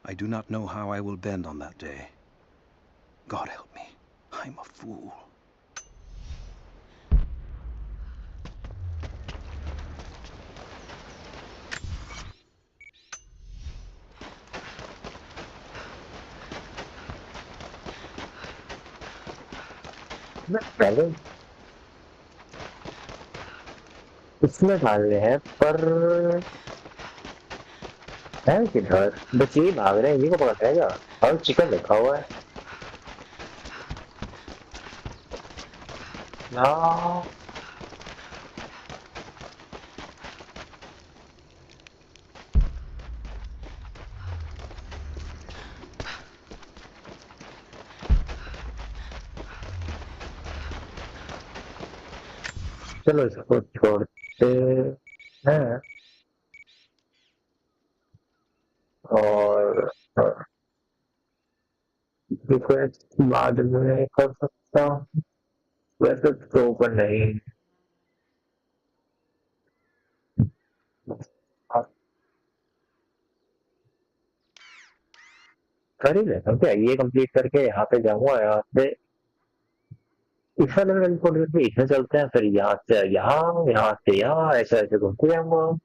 I do not know how I will bend on that day. God help me. I'm a fool. पहले इसमें डाल रहे हैं पर है किधर बच्चे भाग रहे हैं इन्हीं को पकड़ रहेगा और चिकन लिखा हुआ है ना चलो इसको छोड़ते हैं और रिक्वेस्ट बाद में कर सकता हूँ वैसे तो ऊपर नहीं कर ही लेता हूँ क्या ये कंप्लीट करके यहाँ पे जाऊंगा यहाँ से इस वाले में करके इसमें चलते हैं फिर यहाँ से यहाँ से यहाँ ऐसे ऐसे घूमते जाऊंगा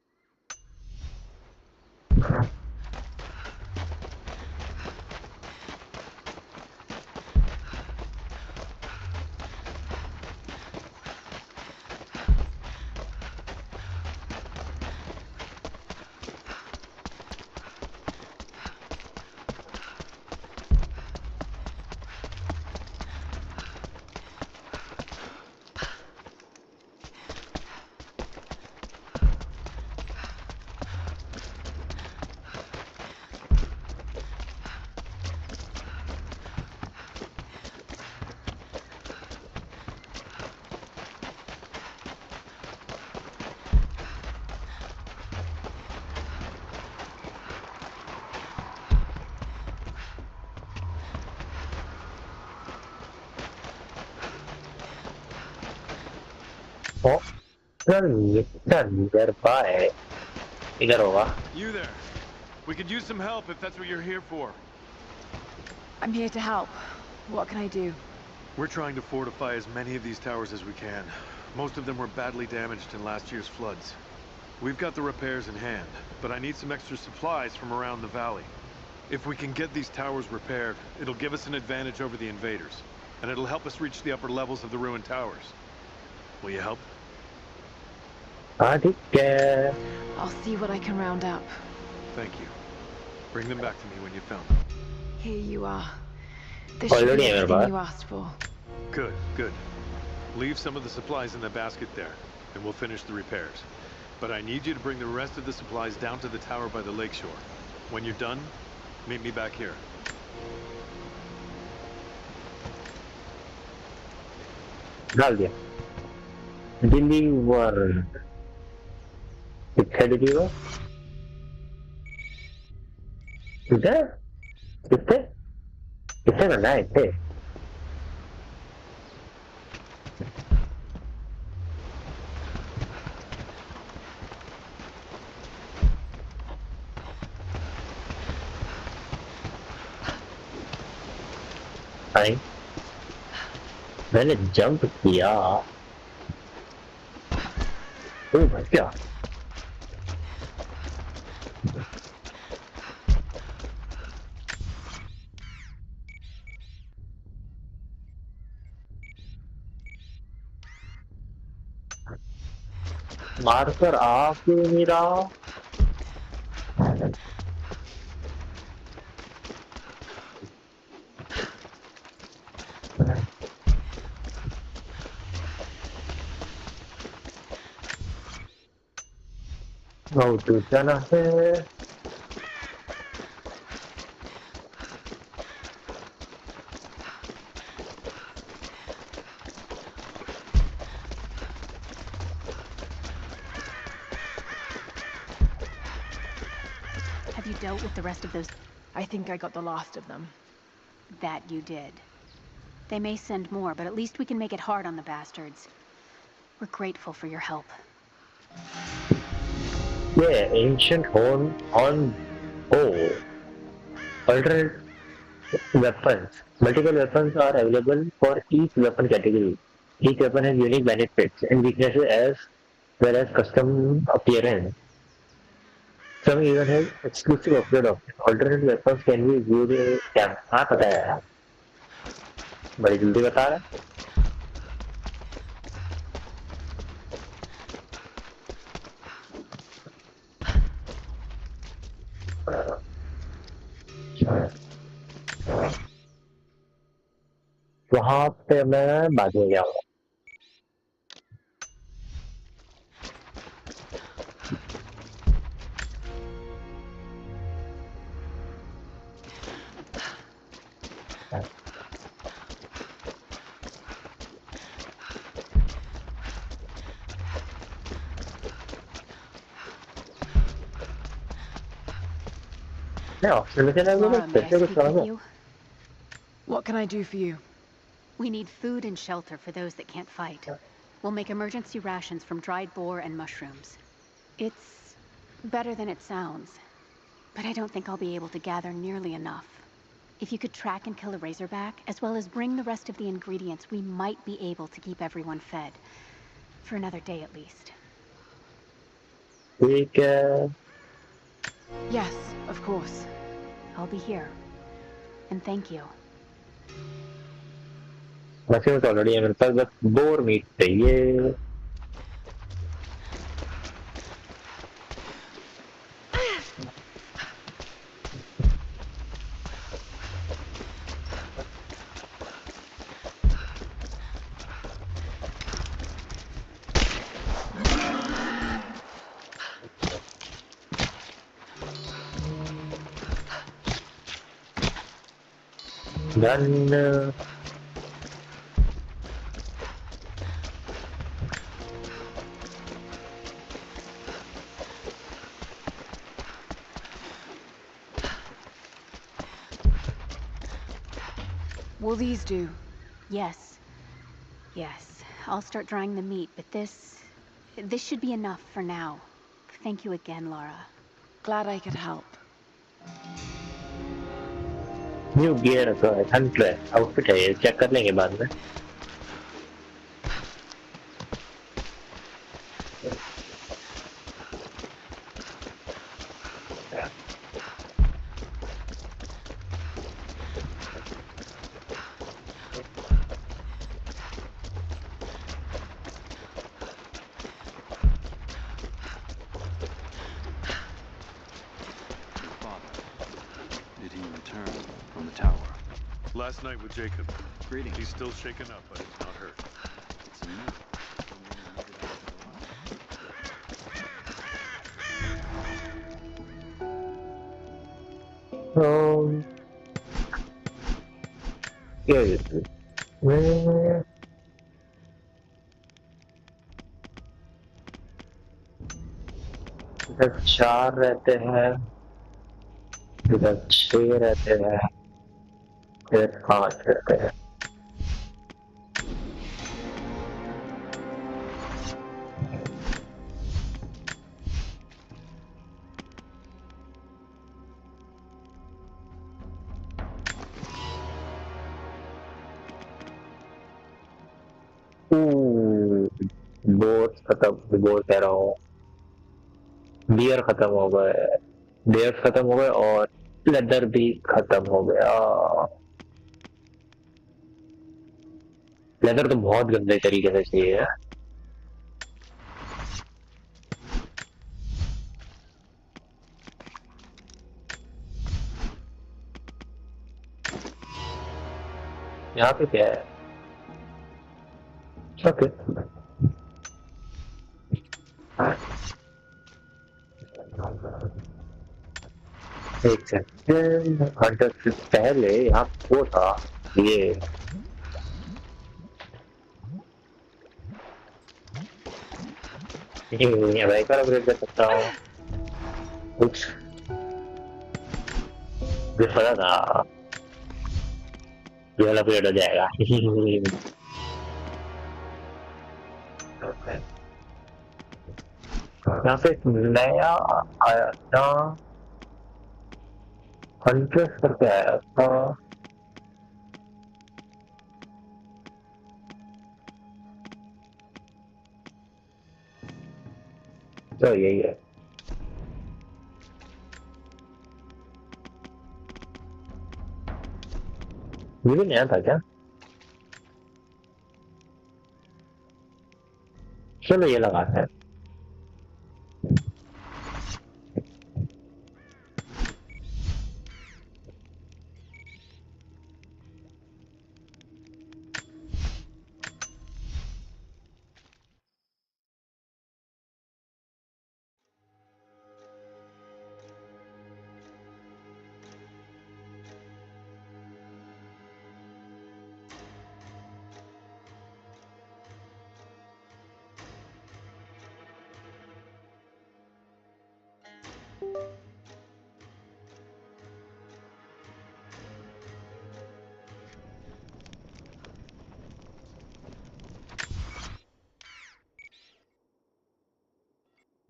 Oh, nearby. इधर होगा. You there. We could use some help if that's what you're here for. I'm here to help. What can I do? We're trying to fortify as many of these towers as we can. Most of them were badly damaged in last year's floods. We've got the repairs in hand, but I need some extra supplies from around the valley. If we can get these towers repaired, it'll give us an advantage over the invaders, and it'll help us reach the upper levels of the ruined towers. Will you help? ठीक I'll see what I can round up. Thank you. Bring them back to me when you found them. Here you are. This should be everything you asked for. Good, good. Leave some of the supplies in the basket there, and we'll finish the repairs. But I need you to bring the rest of the supplies down to the tower by the lakeshore. When you're done, meet me back here. डाल दिया. Deliver. कितने deliver? कितने? कितने? कितने करना है इतने? नहीं मैंने जंप किया ओ बच गया मारकर आ क्यों नहीं रहा? तू जाना है। Have you dealt with the rest of those? I think I got the last of them. That you did. They may send more, but at least we can make it hard on the bastards. We're grateful for your help. Yeah, ancient horn on. Oh, alternate weapons. Multiple weapons are available for each weapon category. Each weapon has unique benefits and weaknesses as well as custom appearance. Some even have exclusive upgrade options. Alternate weapons can be viewed क्या हाँ पता है यार बड़ी जल्दी बता रहा वहाँ पे मैं बाद में जाऊँगा नहीं ऑप्शन में चला गया Laura, may फिर I से कुछ speak with करूँगा you? What can I do for you? We need food and shelter for those that can't fight. We'll make emergency rations from dried boar and mushrooms. It's better than it sounds, but I don't think I'll be able to gather nearly enough. If you could track and kill a razorback, as well as bring the rest of the ingredients, we might be able to keep everyone fed. For another day at least. ठीक है Yes, of course. I'll be here. And thank you. Machine तो already है मेरे पास बस bore meet चाहिए Done. Will these do? Yes. Yes. I'll start drying the meat, but this should be enough for now. Thank you again, Laura. Glad I could help. New gear का hunter outfit है ये check कर लेंगे बाद में Did he return from the tower? Last night with Jacob. Greetings. He's still shaken up, but he's not hurt. It's a new. क्या है ये मैं इधर 4 रहते हैं इधर 6 रहते हैं इधर 5 रहते हैं बोर्ड खत्म बोर्ड कह रहा हूँ बियर खत्म हो गए बियर खत्म हो गए और लेदर भी खत्म हो गया लेदर तो बहुत गंदे तरीके से चाहिए यहाँ पे क्या है? ओके एक सेकंड, हंटर से पहले यहाँ वो था ये। बाइकर अपग्रेड कर सकता हूँ कुछ भी पता था, ये वाला अपग्रेड हो जाएगा। यहाँ पे एक नया आया था, हंटर करके आया था। तो यही है। ये भी नया था क्या? चलो ये लगाते हैं।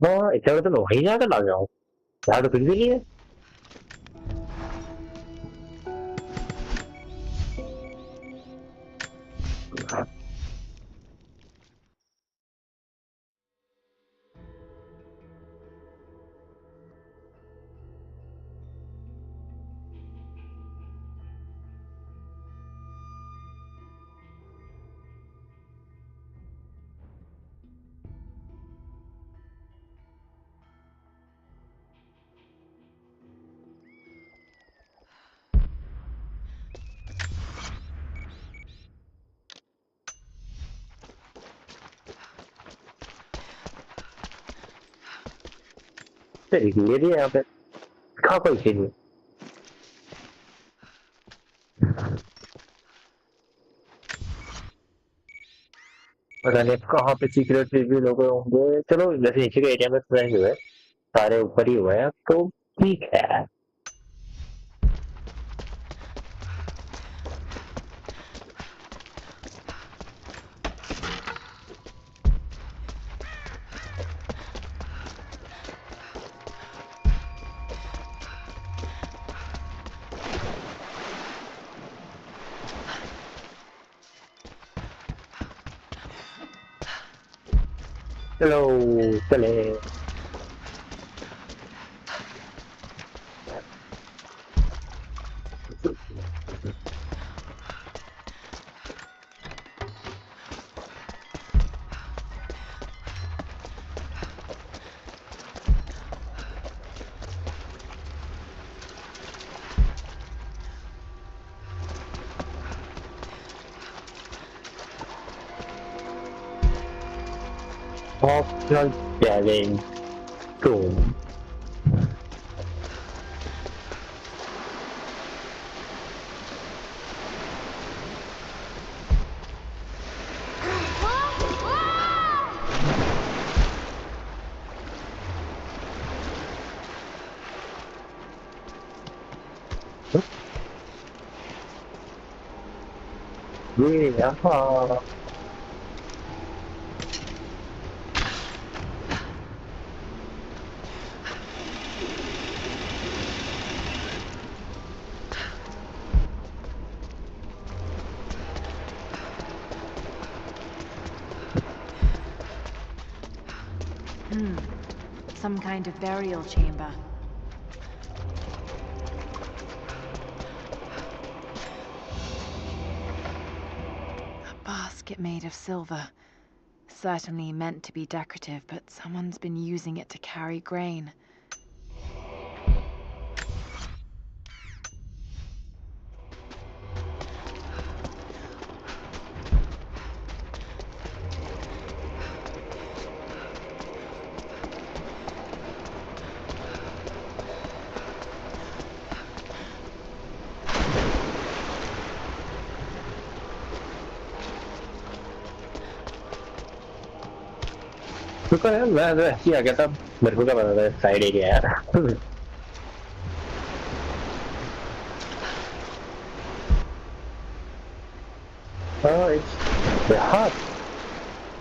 हाँ इतना बड़ा तो मैं वहीं जाकर ला जाऊँ, यहाँ तो कुछ भी नहीं है। ये भी है यहाँ पे, कहाँ कोई चीज नहीं। पता नहीं कहाँ पे सीक्रेट भी लोग होंगे। चलो जैसे नीचे के एरिया में फ्रेंड हुए, सारे ऊपर ही हुए हैं तो ठीक है। चलो चले। Optional challenge 2. Yeah. Some kind of burial chamber. A basket made of silver. Certainly meant to be decorative, but someone's been using it to carry grain. रुको यार, मैं तो ऐसे ही आ गया था, मेरे को क्या पता था साइड एरिया यार। हाँ यहाँ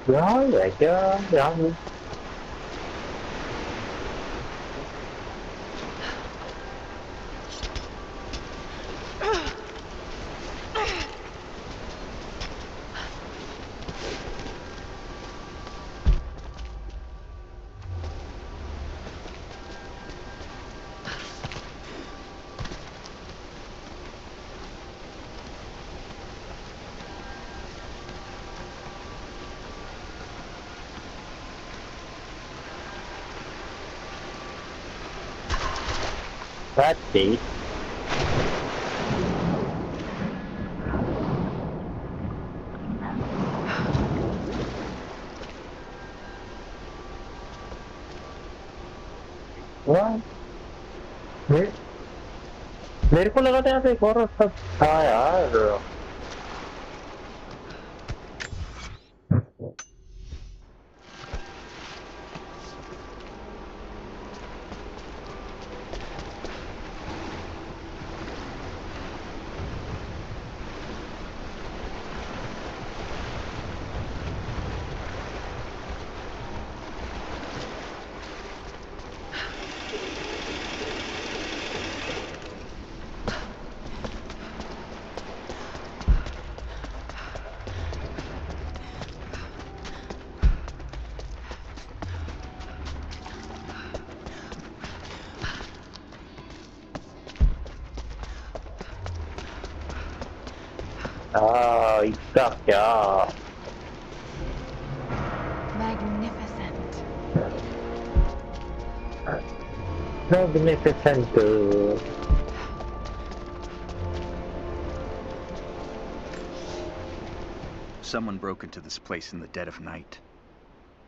यहाँ है क्या? यहाँ That's it. What? मेरे को लगा था यहाँ पे एक और रास्ता था यार। इसका क्या? Magnificent. Magnificent. Someone broke into this place in the dead of night.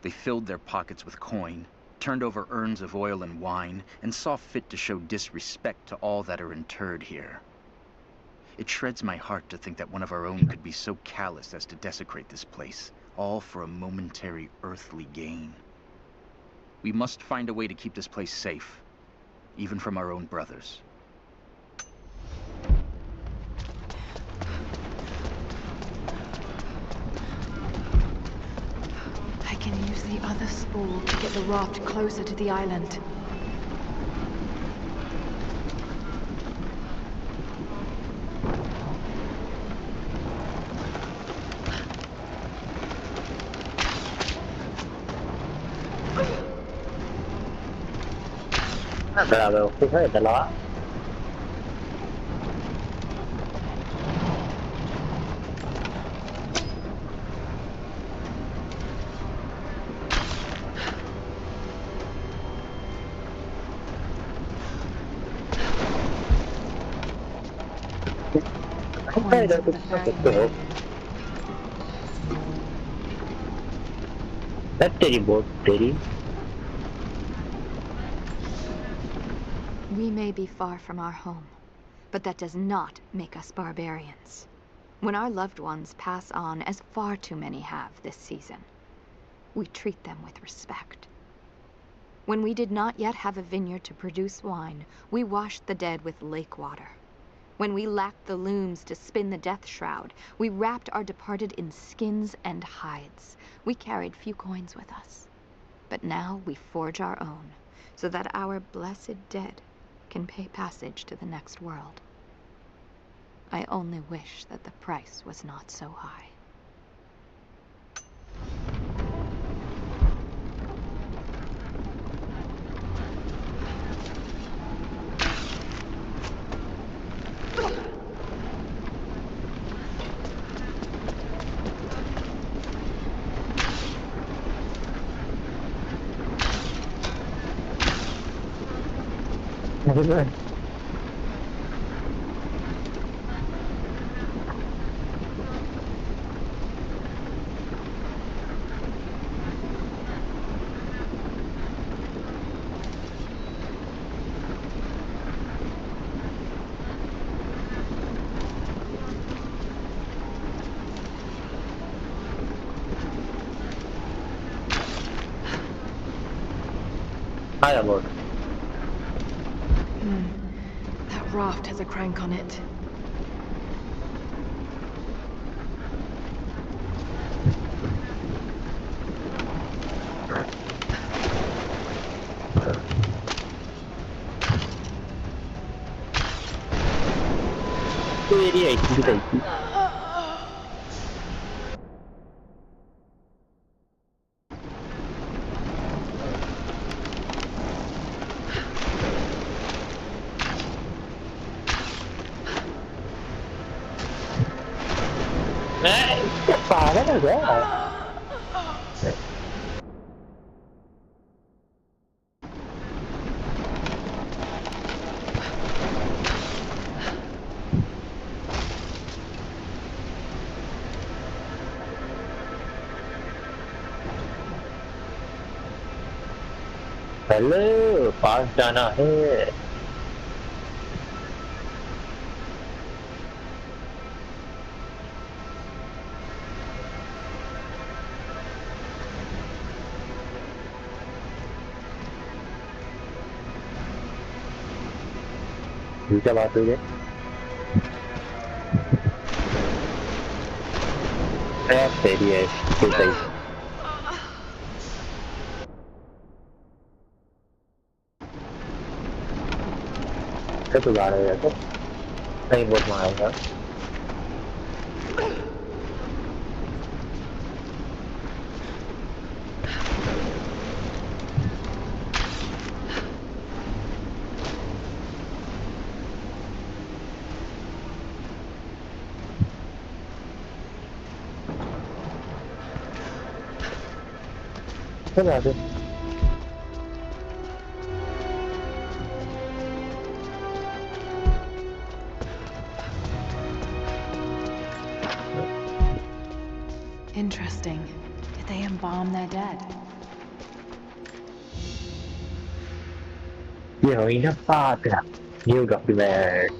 They filled their pockets with coin, turned over urns of oil and wine, and saw fit to show disrespect to all that are interred here. It shreds my heart to think that one of our own could be so callous as to desecrate this place, all for a momentary earthly gain. We must find a way to keep this place safe, even from our own brothers. I can use the other spool to get the raft closer to the island. Bravo, cos'è da là? That's terrible, Terry. We may be far from our home, but that does not make us barbarians. When our loved ones pass on, as far too many have this season, we treat them with respect. When we did not yet have a vineyard to produce wine, we washed the dead with lake water. When we lacked the looms to spin the death shroud, we wrapped our departed in skins and hides. We carried few coins with us. But now we forge our own, so that our blessed dead can pay passage to the next world. I only wish that the price was not so high. Hi, about. That raft has a crank on it. Very right. पागल हो गया hello पास जाना है क्या बात हुई है तेरी है सही तो जा रहे हैं तो नहीं बहुत मारेगा चल आगे Interesting. Did they embalm their dead? ये हुई ना बात न्यू डॉक्यूमेंट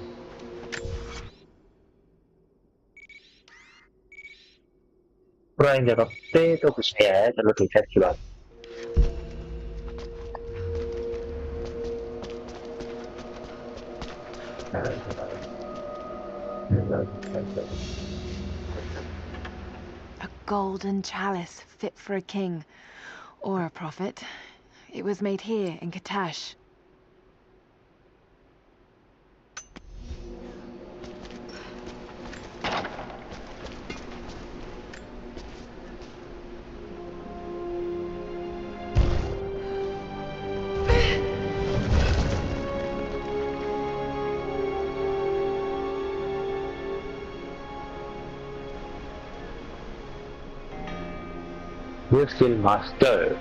पुरानी जगह पे तो कुछ नहीं आया चलो ठीक है अच्छी बात A golden chalice fit for a king or a prophet. It was made here in Katash. You skill master.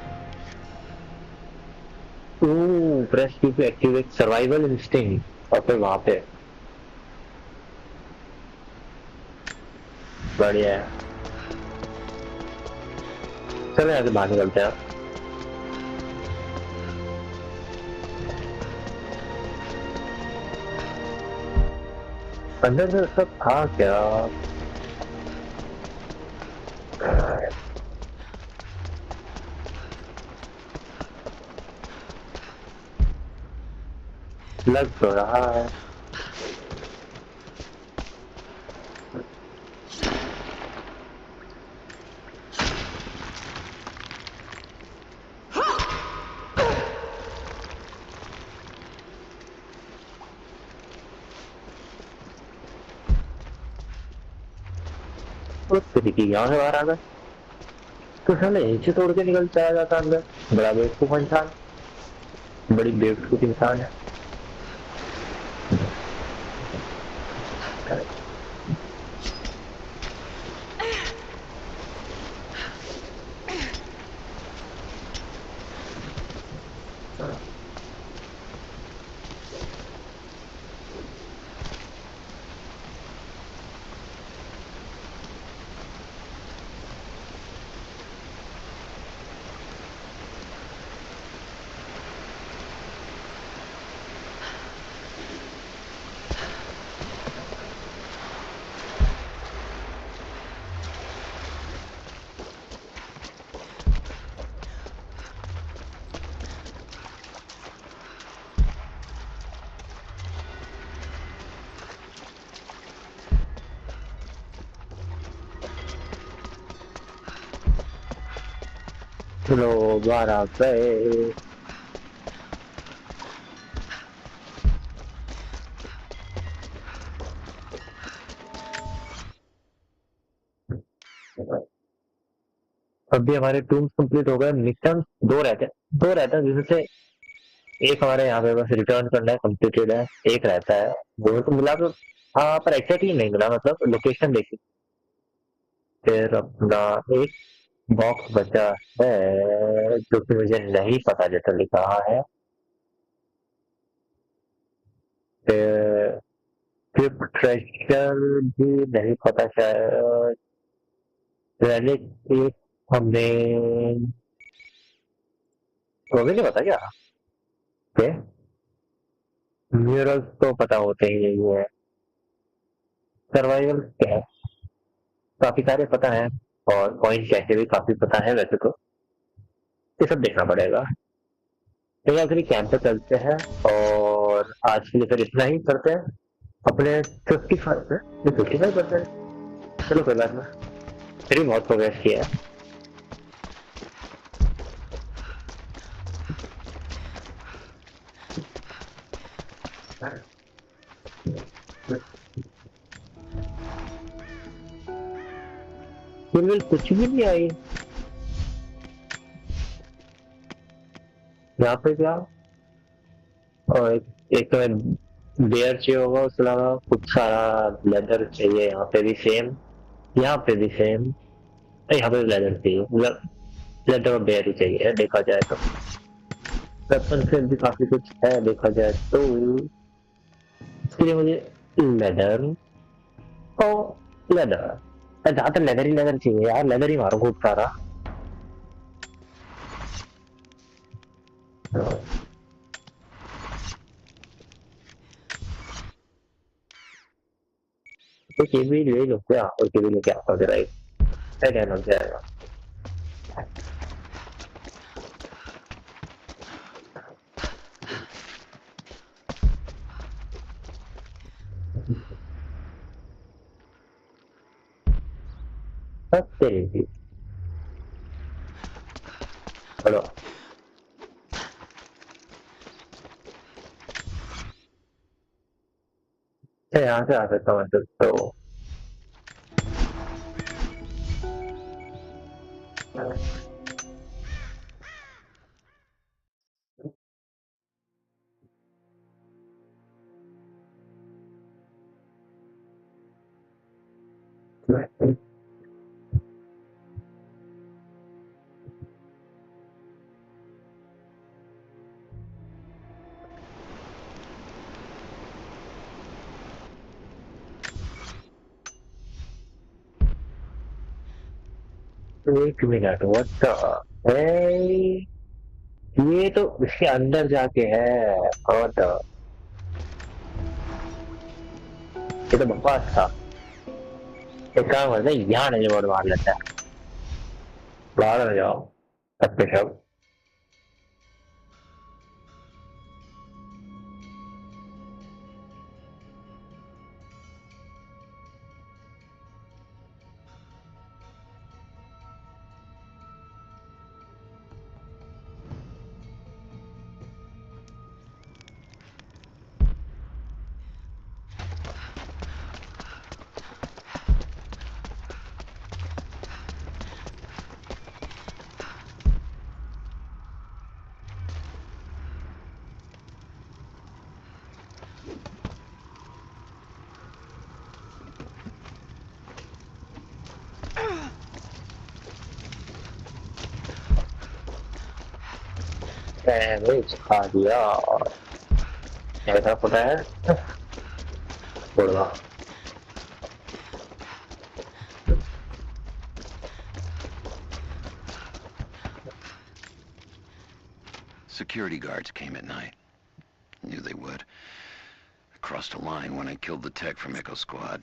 Ooh, press Q to activate survival instinct. और फिर वहाँ पे बढ़िया है चलो यहाँ से बाहर निकलते हैं अंदर से सब था क्या लग तो रहा है उस तरीके यहाँ से बाहर आ गए तो साले नीचे तोड़ के निकल चला जाता अंदर बड़ा बेवकूफ इंसान बड़ी बेवकूफ इंसान है चलो 12 पे अभी हमारे टूम्स कंप्लीट हो गए। मिशन दो रहते हैं जिसमें से एक हमारे यहाँ पे बस रिटर्न करना है, कंप्लीटेड है। एक रहता है वो तो मिला तो, हाँ पर एक्जैक्टली नहीं मिला, मतलब लोकेशन देखी। फिर अपना एक बॉक्स बचा है जो कि मुझे नहीं पता लिटरली कहाँ है। फिर फिर ट्रेजर भी नहीं पता शायद। relic एक हमने वो भी नहीं पता क्या। ओके, म्यूरल्स तो पता होते ही नहीं है। सर्वाइवल क्या है, काफी सारे पता है। और पॉइंट कैसे भी काफी पता है वैसे तो, ये सब देखना पड़ेगा। तो आखिरी कैंप पे चलते हैं और आज के लिए फिर इतना ही करते हैं। अपने 55%। चलो कोई बात नहीं, फिर भी बहुत प्रोग्रेस किया है। फिर कुछ भी नहीं आई यहाँ पे क्या। और एक तो बेयर चाहिए होगा, उसके अलावा कुछ सारा लेदर चाहिए। यहाँ पे भी सेम, यहाँ पे भी सेम, यहाँ पे भी लेदर चाहिए। लेदर और बेयर ही चाहिए देखा जाए तो। वेपन से भी काफी कुछ है देखा जाए तो। इसके लिए मुझे लेदर और लेदर, ज्यादातर लेदर ही लेदर चाहिए यार। लेदर ही मारो खूब सारा। तो ये भी ले लो क्या, और ये भी लेके आता जरा एक लग जाएगा। बस तेरी भी चलो यहाँ से आ सकता हूँ तो। एक मिनट, व्हाट द, ये तो इसके अंदर जाके है। और ये तो बकवास था। एक काम करते हैं, यहाँ नहीं बोर्ड मार लेता है। बाहर हो जाओ सबके सब। सैंडविच खा दिया और ऐसा पता है थोड़ा। Security guards came at night. Knew they would. I crossed a line when I killed the tech from Echo Squad.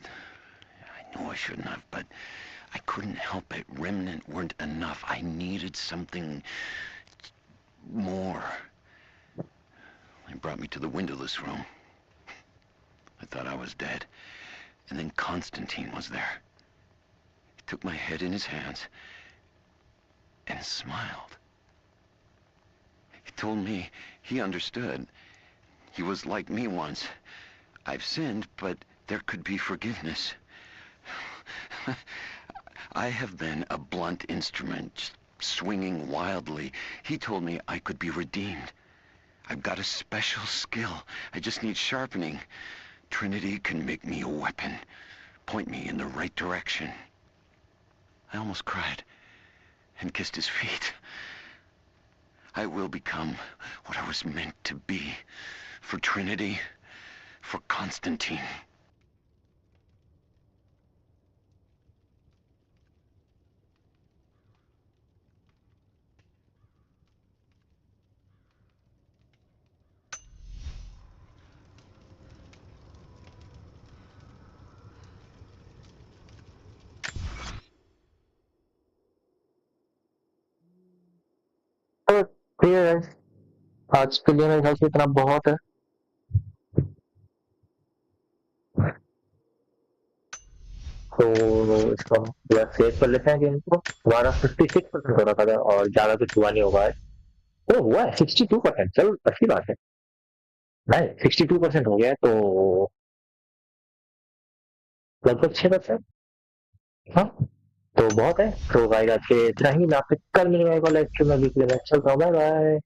I know I shouldn't have, but I couldn't help it. Remnant weren't enough. I needed something more. They brought me to the windowless room. I thought I was dead. And then Constantine was there. He took my head in his hands and smiled. told me he understood. He was like me once. I've sinned, but there could be forgiveness. I have been a blunt instrument, swinging wildly. He told me I could be redeemed. I've got a special skill. I just need sharpening. Trinity can make me a weapon, point me in the right direction. I almost cried and kissed his feet. I will become what I was meant to be. For Trinity, for Constantine. तो clear है, आज के लिए मेरे ख्याल से इतना बहुत है। तो इसको हम पूरा सेव कर लेते हैं गेम को। हमारा 56% हो रखा था और ज्यादा कुछ हुआ नहीं होगा आज। ओ हुआ है 62%, चलो अच्छी बात है। नहीं 62% हो गया है, तो लगभग 6%। हाँ तो बहुत है। तो भाई आज के इतना ही, मैं आपसे कल मिलूंगा एक और लाइव स्ट्रीम में। अभी के लिए मैं चलता हूँ, बाय बाय।